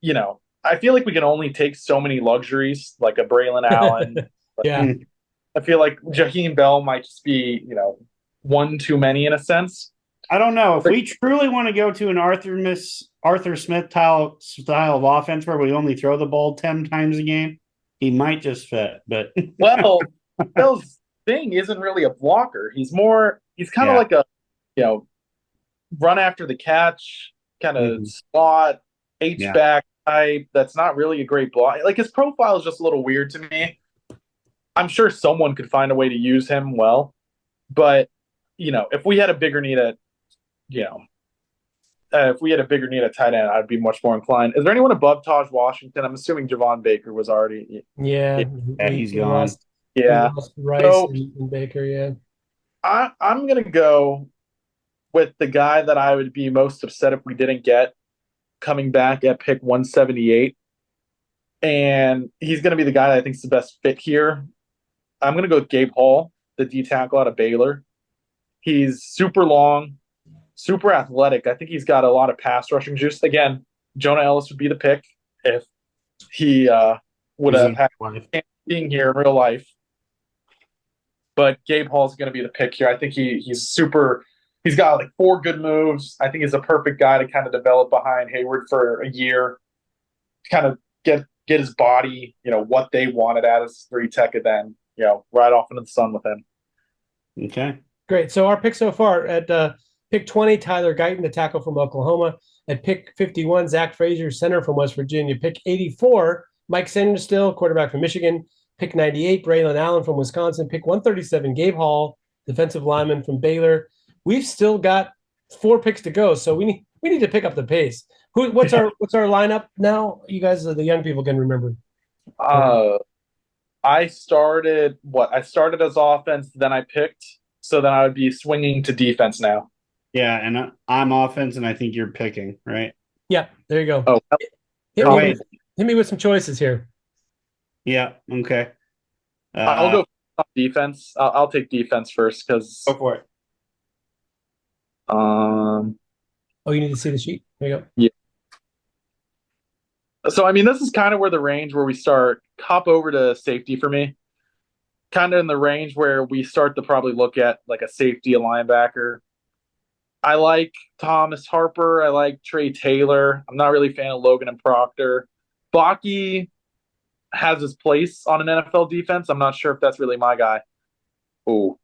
I feel like we can only take so many luxuries, like a Braylon Allen. Yeah. I feel like Jaheim Bell might just be, one too many in a sense. I don't know. If we truly want to go to an Arthur Smith style of offense where we only throw the ball 10 times a game, he might just fit. But well, Bell's thing isn't really a blocker. He's kind of like a, run after the catch, kind of slot, H-back type. That's not really a great block. Like, his profile is just a little weird to me. I'm sure someone could find a way to use him well. But, if we had a bigger need at, tight end, I'd be much more inclined. Is there anyone above Taj Washington? I'm assuming Javon Baker was already. Yeah, he's gone. Yeah. Rice and Baker, yeah. I'm going to go with the guy that I would be most upset if we didn't get coming back at pick 178. And he's going to be the guy that I think is the best fit here. I'm going to go with Gabe Hall, the D tackle out of Baylor. He's super long, super athletic. I think he's got a lot of pass rushing juice. Again, Jonah Ellis would be the pick if he would have had being here in real life. But Gabe Hall's going to be the pick here. I think he's super. He's got like 4 good moves. I think he's a perfect guy to kind of develop behind Hayward for a year, kind of get his body, what they wanted out of his 3 tech, and then, right off into the sun with him. Okay. Great. So our pick so far at pick 20, Tyler Guyton, the tackle from Oklahoma. At pick 51, Zach Frazier, center from West Virginia. Pick 84, Mike Sanderstill, quarterback from Michigan. Pick 98, Braylon Allen from Wisconsin. Pick 137, Gabe Hall, defensive lineman from Baylor. We've still got 4 picks to go, so we need to pick up the pace. What's our lineup now? You guys, the young people, can remember. I started as offense, then I picked, so then I would be swinging to defense now. Yeah, and I'm offense, and I think you're picking, right? Yeah, there you go. Oh, hit me with some choices here. Yeah, okay. I'll go defense. I'll take defense first because. Go for it. You need to see the sheet. There you go. Yeah. So, this is kind of where the range where we start hop over to safety for me. Kind of in the range where we start to probably look at like a safety, a linebacker. I like Thomas Harper. I like Trey Taylor. I'm not really a fan of Logan and Proctor. Baki has his place on an NFL defense. I'm not sure if that's really my guy. Ooh,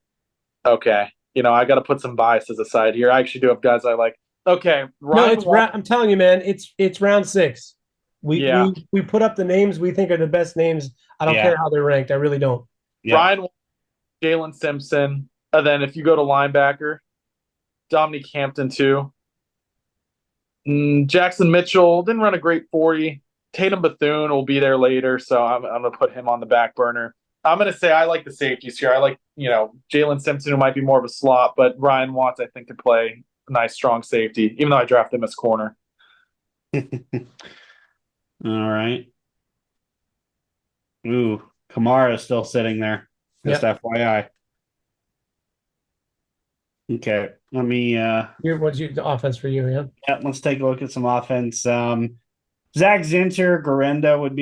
okay. I got to put some biases aside here. I actually do have guys I like. Okay, I'm telling you, man, it's round 6. We put up the names we think are the best names. I don't care how they're ranked. I really don't. Yeah. Ryan, Jalen Simpson, and then if you go to linebacker, Dominique Hampton too. Jackson Mitchell didn't run a great 40. Tatum Bethune will be there later, so I'm going to put him on the back burner. I'm going to say I like the safeties here. I like, Jalen Simpson, who might be more of a slot, but Ryan Watts, I think, could play a nice, strong safety, even though I drafted him as corner. All right. Ooh, Kamara's still sitting there. Just FYI. Okay, let me What's the offense for you? Yeah. yeah, let's take a look at some offense. Zach Zinter, Garenda would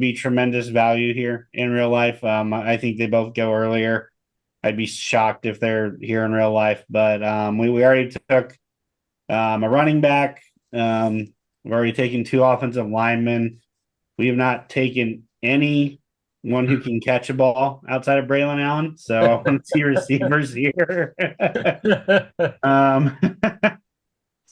be tremendous value here in real life. I think they both go earlier. I'd be shocked if they're here in real life, but we already took a running back. We've already taken 2 offensive linemen. We have not taken anyone who can catch a ball outside of Braylon Allen. So I want to see receivers here.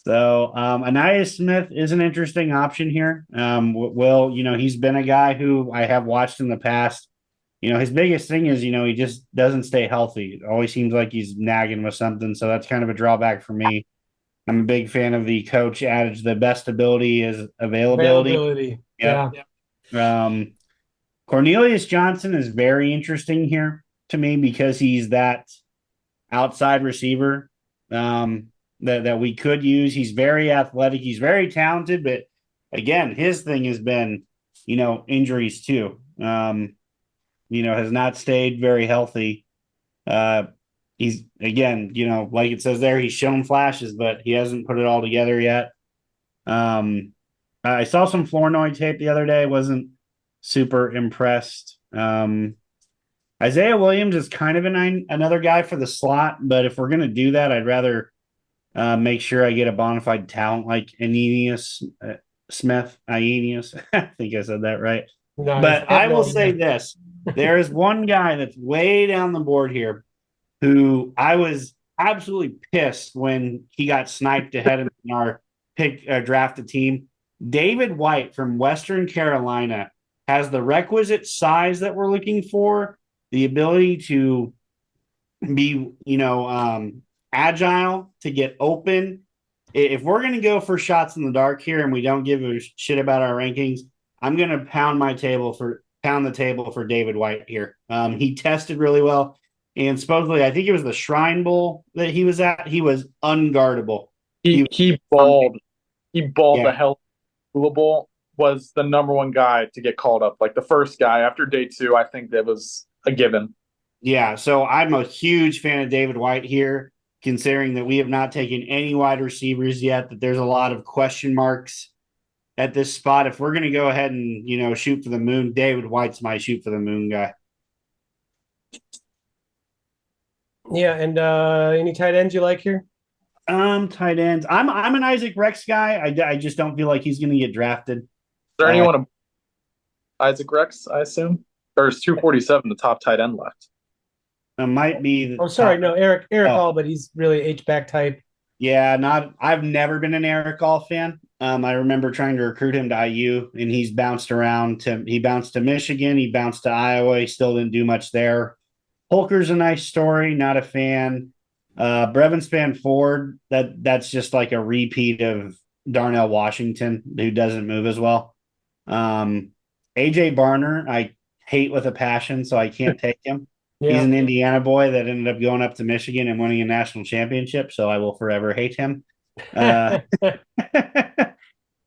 Anaya Smith is an interesting option here. Will, he's been a guy who I have watched in the past. His biggest thing is, he just doesn't stay healthy. It always seems like he's nagging with something. So that's kind of a drawback for me. I'm a big fan of the coach adage, the best ability is availability. Yeah. Cornelius Johnson is very interesting here to me because he's that outside receiver that we could use. He's very athletic. He's very talented, but again, his thing has been, injuries too. Has not stayed very healthy. He's again, like it says there, he's shown flashes, but he hasn't put it all together yet. I saw some Flournoy tape the other day. Wasn't super impressed. Isaiah Williams is kind of another guy for the slot, but if we're going to do that, I'd rather make sure I get a bona fide talent like Aeneas Smith. Aeneas, I think I said that right. No, but I will say this. There is one guy that's way down the board here who I was absolutely pissed when he got sniped ahead of our drafted team. David White from Western Carolina has the requisite size that we're looking for, the ability to be, agile, to get open. If we're going to go for shots in the dark here and we don't give a shit about our rankings, I'm going to pound the table for David White here. He tested really well. And supposedly, I think it was the Shrine Bowl that he was at. He was unguardable. He balled. He balled the hell. Hula Bowl was the number 1 guy to get called up. Like the first guy after day 2, I think that was a given. Yeah, so I'm a huge fan of David White here, considering that we have not taken any wide receivers yet, that there's a lot of question marks at this spot. If we're going to go ahead and, shoot for the moon, David White's my shoot for the moon guy. Yeah, and any tight ends you like here? Tight ends. I'm an Isaac Rex guy. I just don't feel like he's going to get drafted. Is there anyone Isaac Rex, I assume? There's 247, the top tight end left. It might be. Eric Hall, but he's really H-back type. Yeah, I've never been an Eric Hall fan. I remember trying to recruit him to IU, and he's bounced around. He bounced to Michigan. He bounced to Iowa. He still didn't do much there. Holker's a nice story. Not a fan. Brevin Spanford, that's just like a repeat of Darnell Washington, who doesn't move as well. AJ Barner, I hate with a passion, so I can't take him. Yeah. He's an Indiana boy that ended up going up to Michigan and winning a national championship, so I will forever hate him.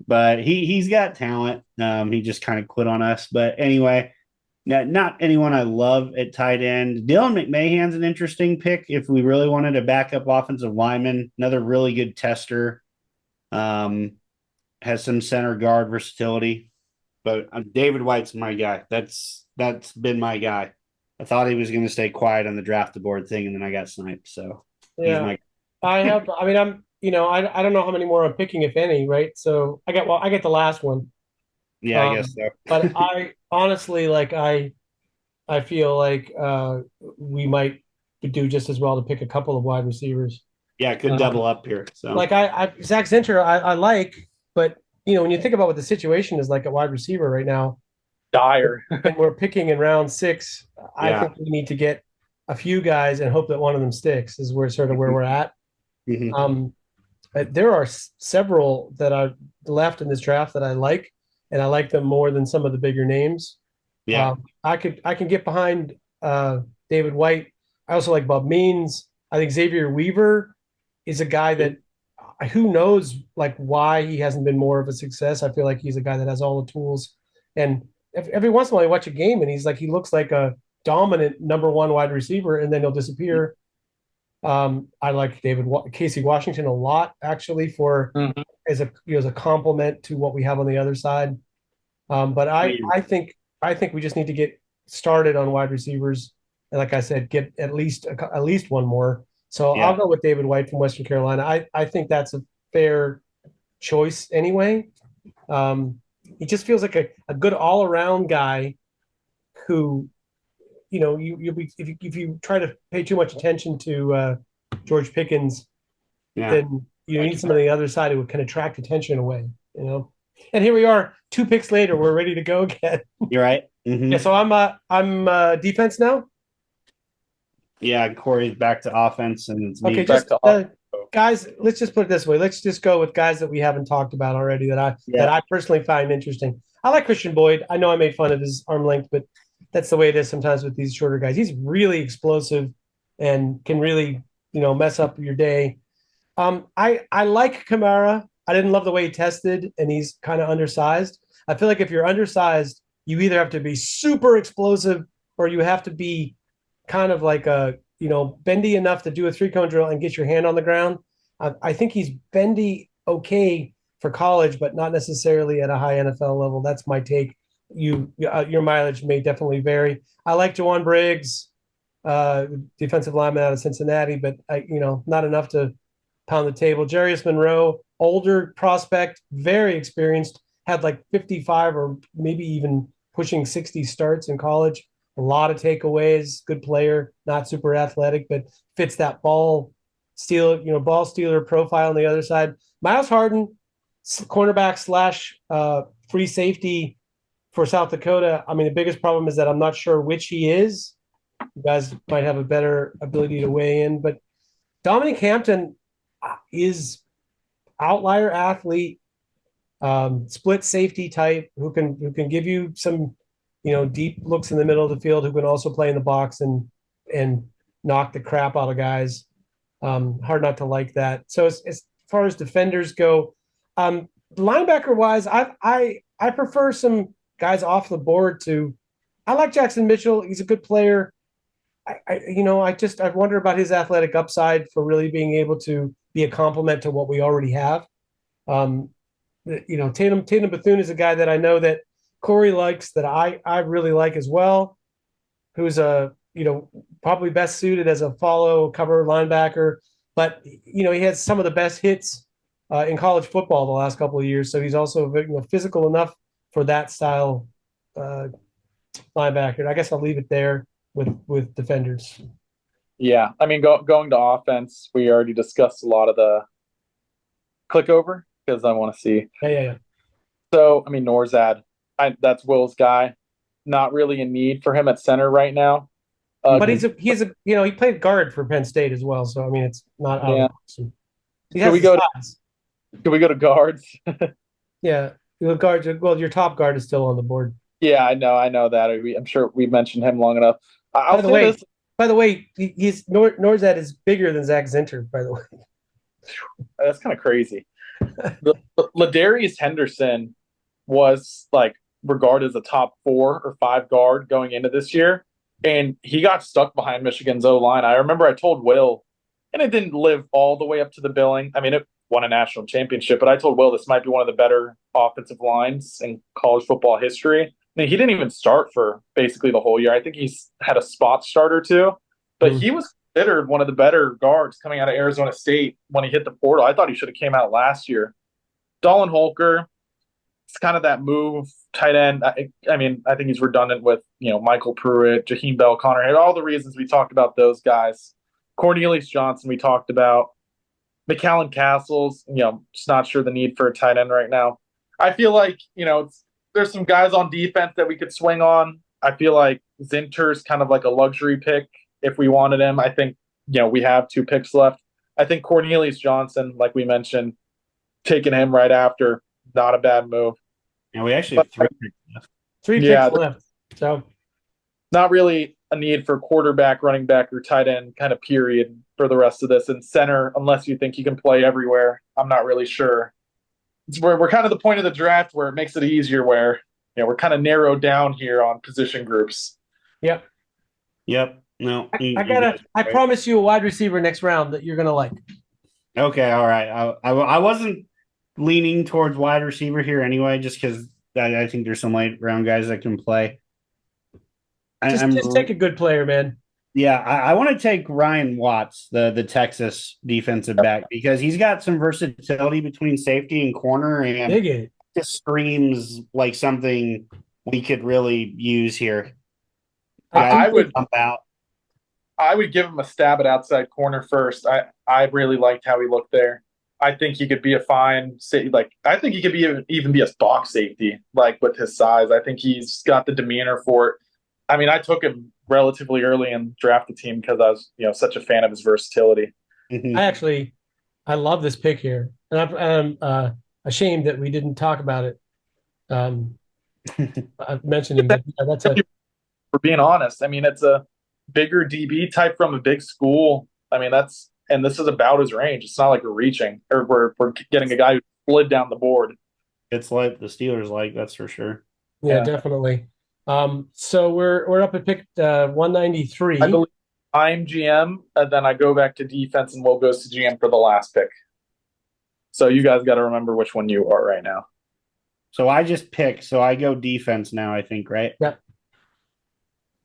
But he's got talent. He just kind of quit on us. But anyway, not anyone I love at tight end. Dylan McMahon's an interesting pick if we really wanted a backup offensive lineman. Another really good tester. Has some center guard versatility. But David White's my guy. That's been my guy. I thought he was going to stay quiet on the draft board thing, and then I got sniped. So yeah, I don't know how many more I'm picking, if any, right? So I get the last one. Yeah, I guess so. But I honestly, I feel like we might do just as well to pick a couple of wide receivers. Yeah, could double up here. So Zach Zinter, I like, but when you think about what the situation is like at wide receiver right now, dire, and we're picking in round 6. I think we need to get a few guys and hope that one of them sticks. Is where we're at. Mm-hmm. There are several that are left in this draft that I like, and I like them more than some of the bigger names. Yeah, I can get behind David White. I also like Bob Means. I think Xavier Weaver is a guy that who knows why he hasn't been more of a success. I feel like he's a guy that has all the tools, and every once in a while I watch a game and he looks like a dominant number one wide receiver, and then he'll disappear. I like Casey Washington a lot, actually, for as a compliment to what we have on the other side. But I think we just need to get started on wide receivers, and like I said, get at least one more. So I'll go with David White from Western Carolina. I think that's a fair choice anyway. He just feels like a good all around guy who, if you try to pay too much attention to George Pickens, then you need somebody on the other side who would kind of attract attention away, And here we are, 2 picks later, we're ready to go again. You're right. Yeah, so I'm defense now. Yeah, Corey's back to offense, and it's me. Okay, just guys, let's just put it this way. Let's just go with guys that we haven't talked about already that I personally find interesting. I like Christian Boyd. I know I made fun of his arm length, but that's the way it is sometimes with these shorter guys. He's really explosive and can really, mess up your day. I like Kamara. I didn't love the way he tested, and he's kind of undersized. I feel like if you're undersized, you either have to be super explosive or you have to be kind of like bendy enough to do a 3-cone drill and get your hand on the ground. I think he's bendy okay for college, but not necessarily at a high NFL level. That's my take. Your mileage may definitely vary. I like Jawan Briggs, defensive lineman out of Cincinnati, but not enough to pound the table. Jarius Monroe, older prospect, very experienced, had like 55 or maybe even pushing 60 starts in college. A lot of takeaways, good player, not super athletic, but fits that ball stealer profile on the other side. Miles Harden, cornerback / free safety for South Dakota. I mean, the biggest problem is that I'm not sure which he is. You guys might have a better ability to weigh in, but Dominic Hampton is outlier athlete, split safety type who can give you some deep looks in the middle of the field, who can also play in the box and knock the crap out of guys. Hard not to like that. So as far as defenders go, linebacker wise, I prefer some guys off the board to. I like Jackson Mitchell. He's a good player. I wonder about his athletic upside for really being able to be a complement to what we already have. Tatum Bethune is a guy that I know that Corey likes, that I really like as well, who's probably best suited as a follow cover linebacker, but he has some of the best hits in college football the last couple of years, so he's also physical enough for that style linebacker. I guess I'll leave it there with defenders. Yeah, I mean, going to offense, we already discussed a lot of the click over because I want to see. Yeah. So, I mean, Norzad, that's Will's guy. Not really a need for him at center right now. But he played guard for Penn State as well. So I mean, it's not. Can we go to guards? Yeah, guards. Well, your top guard is still on the board. Yeah, I know that. I'm sure we mentioned him long enough. By the way, Norzad is bigger than Zach Zinter. By the way, that's kind of crazy. Ladarius Henderson was regarded as a top 4 or 5 guard going into this year, and he got stuck behind Michigan's O-line. I remember I told Will, and it didn't live all the way up to the billing. I mean, it won a national championship, but I told Will this might be one of the better offensive lines in college football history. I mean, he didn't even start for basically the whole year. I think he's had a spot start or two, but he was considered one of the better guards coming out of Arizona State when he hit the portal. I thought he should have came out last year. Dallin Holker, it's kind of that move, tight end. I mean, I think he's redundant with, Michael Pruitt, Jaheim Bell, Connor, all the reasons we talked about those guys. Cornelius Johnson, we talked about. McAllen Castles, just not sure the need for a tight end right now. I feel like, there's some guys on defense that we could swing on. I feel like Zinter's kind of like a luxury pick if we wanted him. I think, we have 2 picks left. I think Cornelius Johnson, like we mentioned, taking him right after, not a bad move. And we actually have 3 picks left. 3 picks left. So not really a need for quarterback, running back, or tight end kind of period for the rest of this. And center, unless you think he can play everywhere, I'm not really sure. We're kind of the point of the draft where it makes it easier, where we're kind of narrowed down here on position groups. Yep. No, I promise you a wide receiver next round that you're gonna like. Okay, all right. I wasn't leaning towards wide receiver here anyway, just because I think there's some late round guys that can play. Just take a good player, man. Yeah, I want to take Ryan Watts, the Texas defensive back, because he's got some versatility between safety and corner, and Dig it. just screams like something we could really use here. I would jump out. I would give him a stab at outside corner first. I really liked how he looked there. I think he could be a fine I think he could even be a box safety, like with his size. I think he's got the demeanor for it. I mean, I took him relatively early and drafted the team because I was, such a fan of his versatility. I love this pick here, and I'm ashamed that we didn't talk about it. I've mentioned him. But that's for being honest. I mean, it's a bigger DB type from a big school. I mean, and this is about his range. It's not like we're reaching or we're getting a guy who slid down the board. It's like the Steelers, that's for sure. Yeah, definitely. So we're up at pick 193. I believe I'm GM, and then I go back to defense, and Will goes to GM for the last pick. So you guys got to remember which one you are right now. So I just picked. So I go defense now, I think, right? Yep.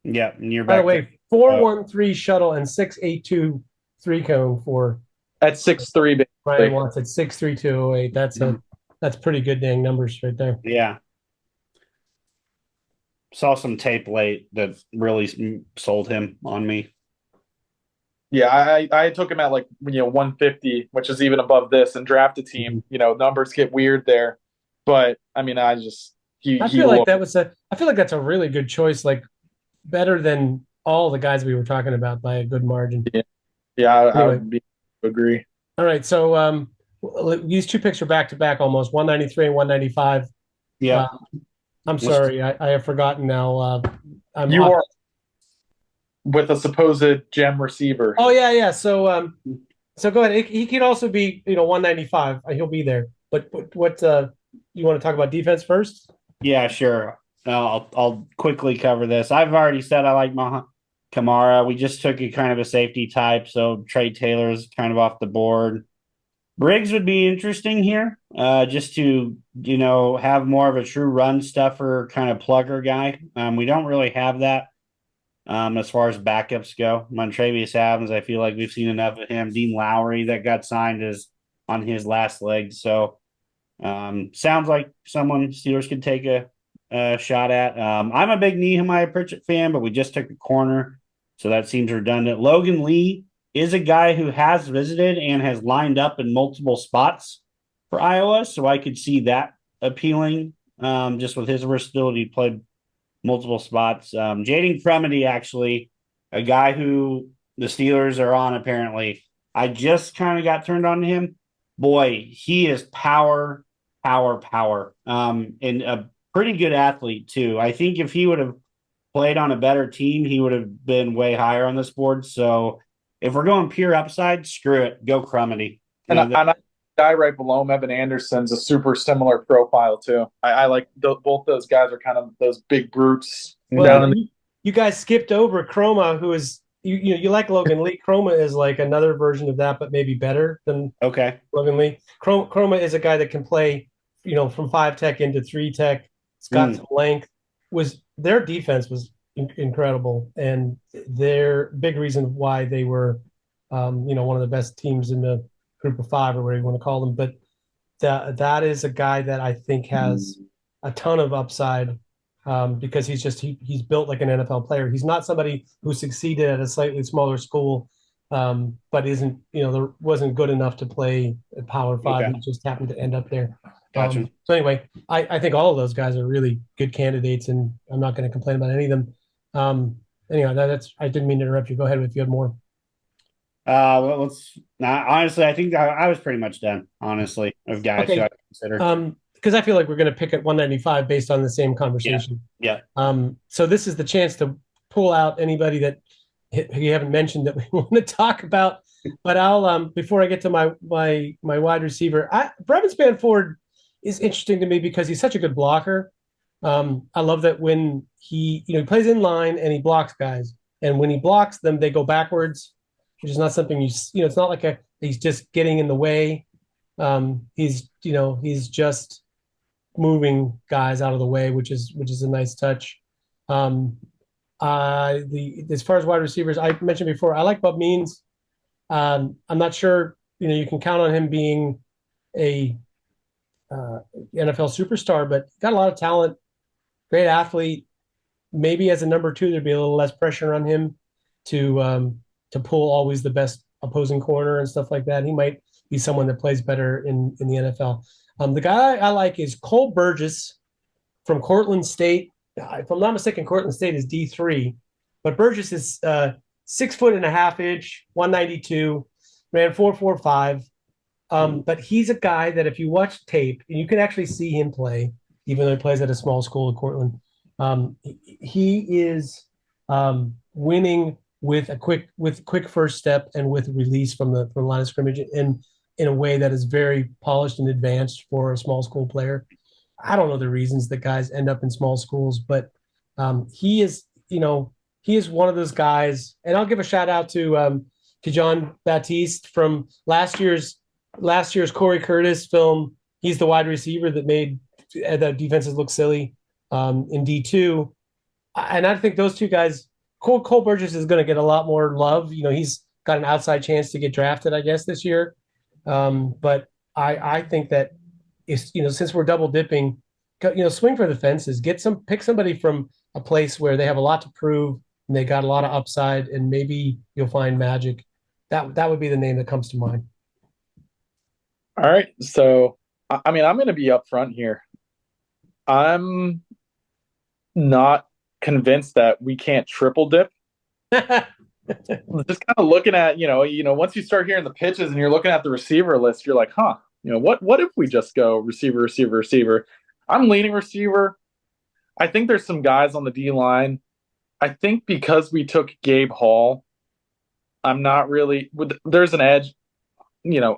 Yep. And you're By back. the way, 413 shuttle and 682 3-cone for at 6'3". Ryan Watts at 63208. That's pretty good dang numbers right there. Yeah. Saw some tape late that really sold him on me. Yeah, I took him at 150, which is even above this, and draft a team. Numbers get weird there, but I mean, I feel like that's a really good choice, better than all the guys we were talking about by a good margin. Yeah, I would agree. All right, so these two picks are back to back almost 193 and 195. Yeah. I'm sorry, I have forgotten now. You are with a supposed gem receiver. Oh yeah. So go ahead. He could also be 195. He'll be there. But what you want to talk about defense first? Yeah, sure. I'll quickly cover this. I've already said I like Kamara. We just took a kind of a safety type, so Trey Taylor's kind of off the board. Briggs would be interesting here, just to, have more of a true run stuffer kind of plugger guy. We don't really have that as far as backups go. Montravius Adams, I feel like we've seen enough of him. Dean Lowry that got signed is on his last leg. So sounds like someone Steelers could take a shot at. I'm a big Nehemiah Pritchett fan, but we just took a corner, so that seems redundant. Logan Lee is a guy who has visited and has lined up in multiple spots for Iowa, so I could see that appealing just with his versatility, played multiple spots. Jaden Crumedy, actually, a guy who the Steelers are on apparently. I just kind of got turned on to him. Boy, he is power, and a pretty good athlete, too. I think if he would have played on a better team, he would have been way higher on this board, so if we're going pure upside, screw it. Go Crumedy. And a guy right below him, Evan Anderson's a super similar profile, too. I like both those guys are kind of those big brutes. Well, you guys skipped over Chroma, who is, you like Logan Lee. Chroma is like another version of that, but maybe better than Logan Lee. Chroma is a guy that can play, from 5 tech into 3 tech. It's got some length. Their defense was incredible, and they're big reason why they were one of the best teams in the group of 5 or whatever you want to call them. But that is a guy that I think has a ton of upside because he's built like an NFL player. He's not somebody who succeeded at a slightly smaller school but wasn't good enough to play at Power 5. Okay. He just happened to end up there. Gotcha. So anyway, I think all of those guys are really good candidates, and I'm not going to complain about any of them. Anyway, I didn't mean to interrupt you. Go ahead if you have more. Honestly, I think I was pretty much done, honestly, of guys who I consider. Because I feel like we're going to pick at 195 based on the same conversation. Yeah. So this is the chance to pull out anybody that you haven't mentioned that we want to talk about. But I'll before I get to my wide receiver, Brevin Spanford is interesting to me because he's such a good blocker. I love that when he plays in line and he blocks guys, and when he blocks them, they go backwards, which is not something it's not like he's just getting in the way. He's just moving guys out of the way, which is a nice touch. Um, as far as wide receivers, I mentioned before, I like Bub Means. I'm not sure, you can count on him being a NFL superstar, but got a lot of talent, great athlete. Maybe as a number two, there'd be a little less pressure on him to pull always the best opposing corner and stuff like that. He might be someone that plays better in the NFL. The guy I like is Cole Burgess from Cortland State. If I'm not mistaken, Cortland State is D3, but Burgess is 6'1.5", 192, ran 4.45. But he's a guy that if you watch tape, and you can actually see him play, even though he plays at a small school in Cortland, he is winning with quick first step and with release from the line of scrimmage in a way that is very polished and advanced for a small school player. I don't know the reasons that guys end up in small schools, but he is one of those guys. And I'll give a shout out to John Baptiste from last year's Corey Curtis film. He's the wide receiver that made the defenses look silly in D2. And I think those two guys, Cole Burgess is going to get a lot more love. He's got an outside chance to get drafted, I guess, this year. But I think that since we're double dipping, swing for the fences, pick somebody from a place where they have a lot to prove and they got a lot of upside, and maybe you'll find magic. That would be the name that comes to mind. All right. So, I'm going to be upfront here. I'm not convinced that we can't triple dip. Just kind of looking at, once you start hearing the pitches and you're looking at the receiver list, you're like, what if we just go receiver, receiver, receiver? I'm leaning receiver. I think there's some guys on the D line. I think because we took Gabe Hall, I'm not really there's an edge.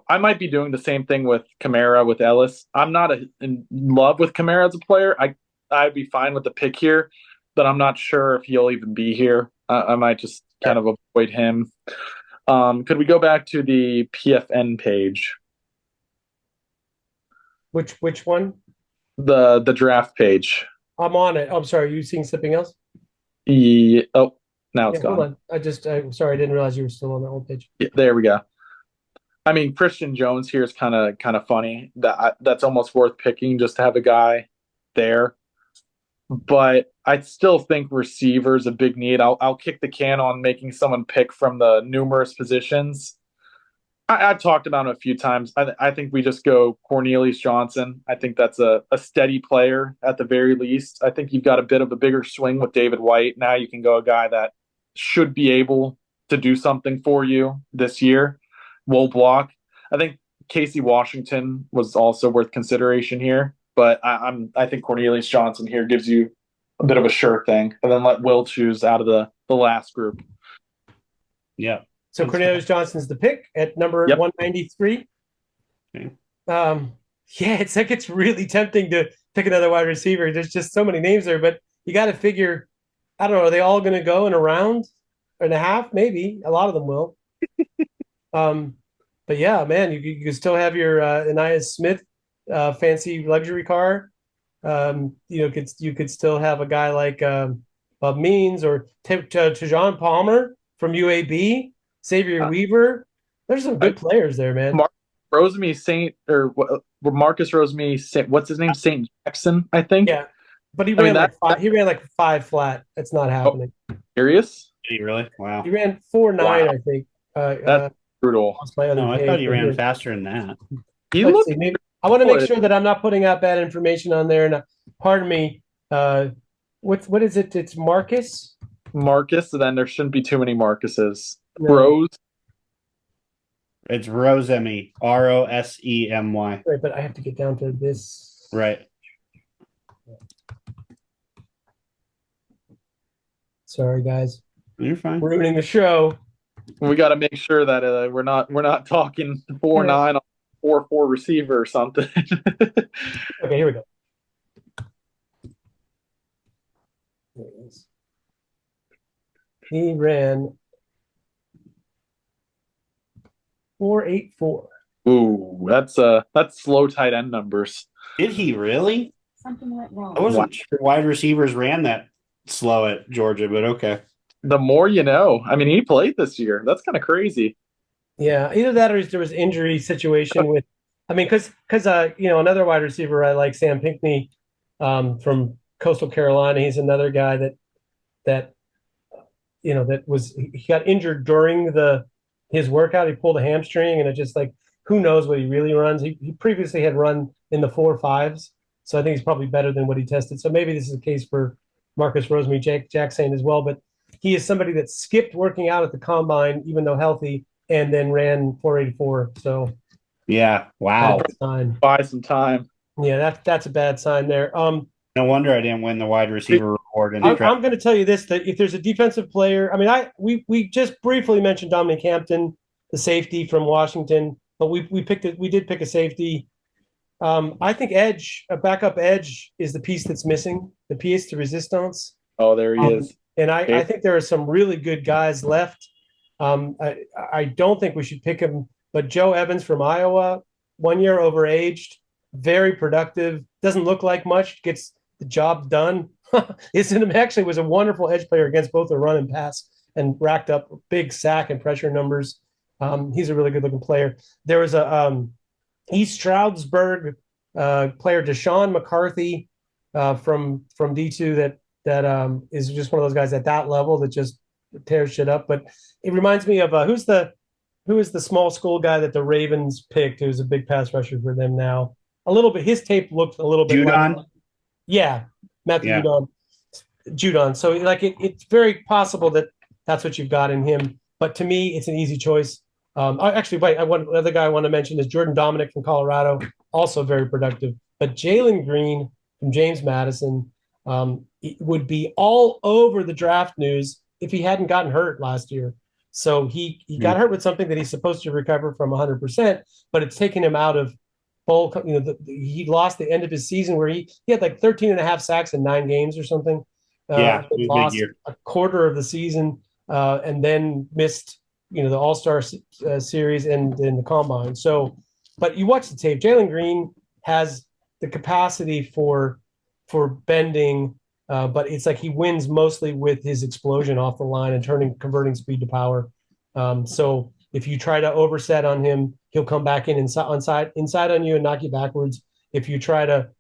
I might be doing the same thing with Kamara, with Ellis. I'm not in love with Kamara as a player. I'd be fine with the pick here, but I'm not sure if he'll even be here. I might just kind of avoid him. Could we go back to the PFN page? Which one? The draft page. I'm on it. I'm sorry. Are you seeing something else? Yeah. Oh, now it's gone. Hold on. I'm sorry. I didn't realize you were still on the old page. Yeah, there we go. Christian Jones here is kind of funny. That's almost worth picking just to have a guy there. But I still think receiver is a big need. I'll kick the can on making someone pick from the numerous positions. I've talked about him a few times. I think we just go Cornelius Johnson. I think that's a steady player at the very least. I think you've got a bit of a bigger swing with David White. Now you can go a guy that should be able to do something for you this year. Will block. I think Casey Washington was also worth consideration here, but I think Cornelius Johnson here gives you a bit of a sure thing, and then let Will choose out of the last group. Yeah. So Cornelius Johnson's the pick at number 193. Okay. It's really tempting to pick another wide receiver. There's just so many names there, but you got to figure, I don't know, are they all going to go in a round and a half? Maybe a lot of them will. But yeah, man, you can still have your Anais Smith fancy luxury car. You could still have a guy like Bob Means or Tejan Palmer from UAB, Xavier Weaver. There's some good players there, man. Marcus Rosemy Saint, what's his name? St. Jackson, I think. Yeah, but he ran like 5 flat. That's not happening. Serious? Did he really? Wow. He ran 4.9, Wow. I think. That's brutal. I thought he ran faster than that. I want to make sure that I'm not putting out bad information on there. And pardon me. What is it? It's Marcus. Marcus. Then there shouldn't be too many Marcuses. No. Rose. It's Rosemy. Rosemy. Right, but I have to get down to this. Right. Sorry, guys. You're fine. We're ruining the show. We got to make sure that we're not talking 4.9 on 4.4 receiver or something. Okay, here we go. He ran 4.84. Ooh, that's slow tight end numbers. Did he really? Something went wrong. I wasn't sure wide receivers ran that slow at Georgia, but okay. The more you know. I mean, he played this year. That's kind of crazy. Yeah, either that or there was injury situation with. I mean, because another wide receiver I like, Sam Pinckney, from Coastal Carolina. He's another guy that he got injured during his workout. He pulled a hamstring, and it just like who knows what he really runs. He previously had run in the 4.5s, so I think he's probably better than what he tested. So maybe this is the case for Marcus Rosemy-Jacksaint as well. But he is somebody that skipped working out at the combine, even though healthy, and then ran 4.84. So yeah, wow. Buy some time. Yeah, that's a bad sign there. No wonder I didn't win the wide receiver award. I'm going to tell you this: that if there's a defensive player, I mean, we just briefly mentioned Dominic Hampton, the safety from Washington, but we did pick a safety. I think a backup edge is the piece that's missing, the piece de resistance. Oh, there he is. And I think there are some really good guys left. I don't think we should pick him, but Joe Evans from Iowa, 1 year overaged, very productive, doesn't look like much, gets the job done. Actually was a wonderful edge player against both the run and pass and racked up big sack and pressure numbers. He's a really good looking player. There was a East Stroudsburg player, Deshaun McCarthy, from D2 that is just one of those guys at that level that just tears shit up. But it reminds me of who is the small school guy that the Ravens picked, who's a big pass rusher for them now. A little bit, his tape looked a little bit Judon. like, yeah, Matthew Judon. So like it's very possible that that's what you've got in him. But to me, it's an easy choice. Actually, wait, the other guy I want to mention is Jordan Dominic from Colorado, also very productive. But Jalen Green from James Madison would be all over the draft news if he hadn't gotten hurt last year. So he got hurt with something that he's supposed to recover from 100%, but it's taken him out of bowl. He lost the end of his season where he had like 13 and a half sacks in 9 games or something. Lost a quarter of the season and then missed the All-Star series and the combine. So, but you watch the tape, Jalen Green has the capacity for bending, but it's like he wins mostly with his explosion off the line and converting speed to power. So if you try to overset on him, he'll come back inside on you and knock you backwards. If you try to,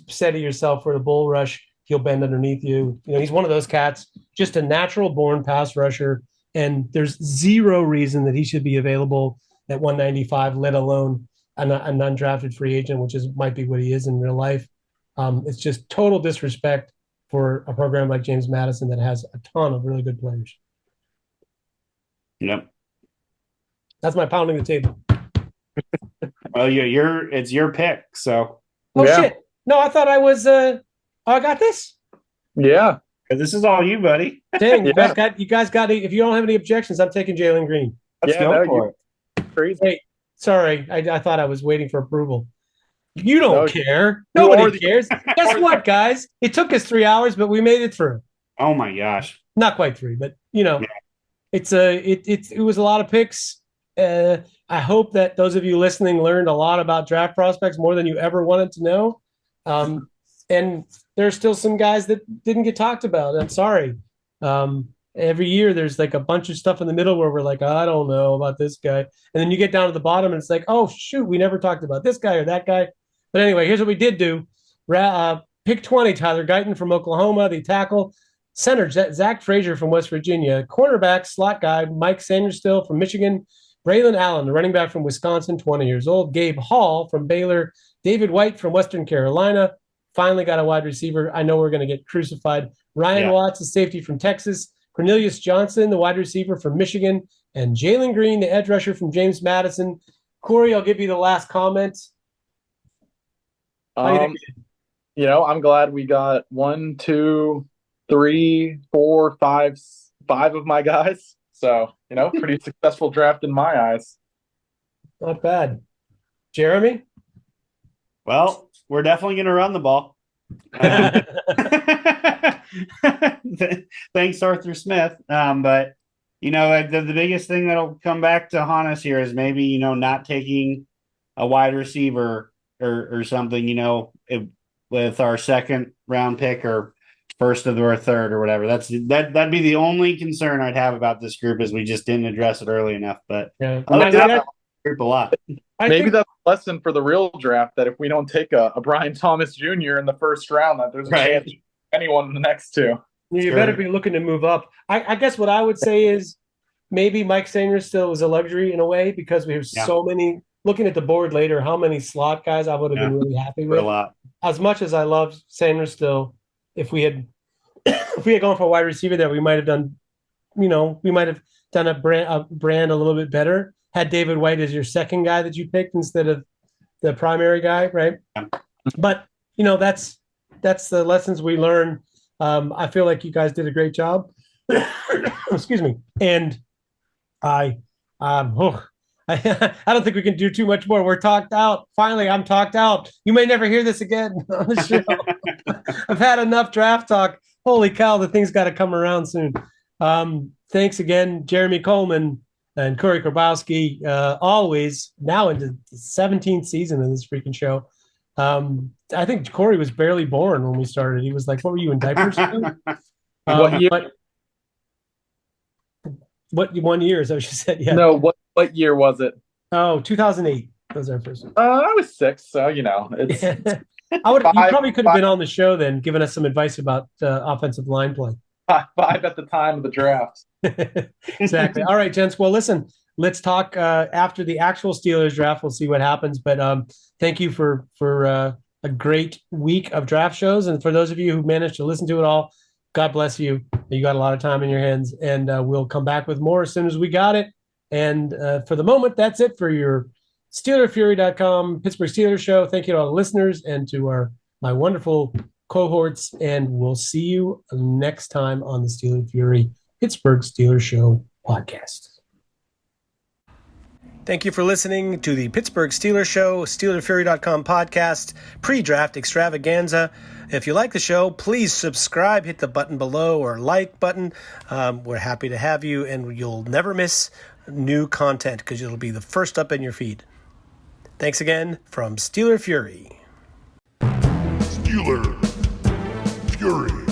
steady yourself for the bull rush, he'll bend underneath you. He's one of those cats, just a natural born pass rusher. And there's zero reason that he should be available at 195, let alone an undrafted free agent, which might be what he is in real life. It's just total disrespect for a program like James Madison that has a ton of really good players. Yep. That's my pounding the table. Well, it's your pick, so. Oh, yeah. Shit. No, I thought I was I got this. Yeah. This is all you, buddy. Dang, you guys got if you don't have any objections, I'm taking Jalen Green. Let's go for it. Crazy. Wait, sorry. I thought I was waiting for approval. You don't care. Nobody cares. Guess what, guys? It took us 3 hours, but we made it through. Oh my gosh. Not quite 3, but it was a lot of picks. I hope that those of you listening learned a lot about draft prospects, more than you ever wanted to know. And there's still some guys that didn't get talked about. I'm sorry. Every year there's like a bunch of stuff in the middle where we're like, I don't know about this guy. And then you get down to the bottom and it's like, oh, shoot, we never talked about this guy or that guy. But anyway, here's what we did do. Pick 20, Tyler Guyton from Oklahoma, the tackle. Center, Zach Frazier from West Virginia. Cornerback, slot guy, Mike Sanderstill from Michigan. Braylon Allen, the running back from Wisconsin, 20 years old. Gabe Hall from Baylor. David White from Western Carolina. Finally got a wide receiver. I know we're going to get crucified. Ryan Watts, the safety from Texas. Cornelius Johnson, the wide receiver from Michigan. And Jalen Green, the edge rusher from James Madison. Korey, I'll give you the last comment. I'm glad we got 1, 2, 3, 4, 5 of my guys. So, pretty successful draft in my eyes. Not bad. Jeremy? Well, we're definitely going to run the ball. Thanks, Arthur Smith. But the biggest thing that'll come back to haunt us here is maybe not taking a wide receiver or something. With our second round pick or first or third or whatever. That'd be the only concern I'd have about this group, is we just didn't address it early enough. But yeah. I like that group a lot. Maybe that's a lesson for the real draft, that if we don't take a Brian Thomas Jr. in the first round, that there's a chance anyone in the next two. You better be looking to move up. I guess what I would say is maybe Mike Sanders still is a luxury in a way, because we have so many. Looking at the board later, how many slot guys I would have been really happy with. A lot. As much as I love Sanders still, if we had gone for a wide receiver there, we might have done, we might have done a brand a little bit better. Had David White as your second guy that you picked instead of the primary guy, right? Yeah. But that's the lessons we learn. I feel like you guys did a great job. Excuse me, and I don't think we can do too much more. We're talked out. Finally, I'm talked out. You may never hear this again on the show. I've had enough draft talk. Holy cow, the thing's got to come around soon. Thanks again, Jeremy Kohlman and Korey Karboowsky, always now into the 17th season of this freaking show. I think Korey was barely born when we started. He was like, what were you, in diapers? What year? What 1 year is that what you said? Yeah. No, what year was it? Oh, 2008. That was our first one. I was 6, so it's. You probably could have been on the show then, giving us some advice about offensive line play. 5 at the time of the draft. Exactly. All right, gents. Well, listen, let's talk after the actual Steelers draft. We'll see what happens. But thank you for a great week of draft shows, and for those of you who managed to listen to it all, God bless you. You got a lot of time in your hands, and we'll come back with more as soon as we got it. And for the moment, that's it for your SteelerFury.com Pittsburgh Steelers show. Thank you to all the listeners and to my wonderful cohorts, and we'll see you next time on the Steeler Fury Pittsburgh Steelers Show podcast. Thank you for listening to the Pittsburgh Steelers Show, SteelerFury.com podcast, pre-draft extravaganza. If you like the show, please subscribe, hit the button below or like button. We're happy to have you, and you'll never miss new content because it'll be the first up in your feed. Thanks again from Steeler Fury. Steeler Fury.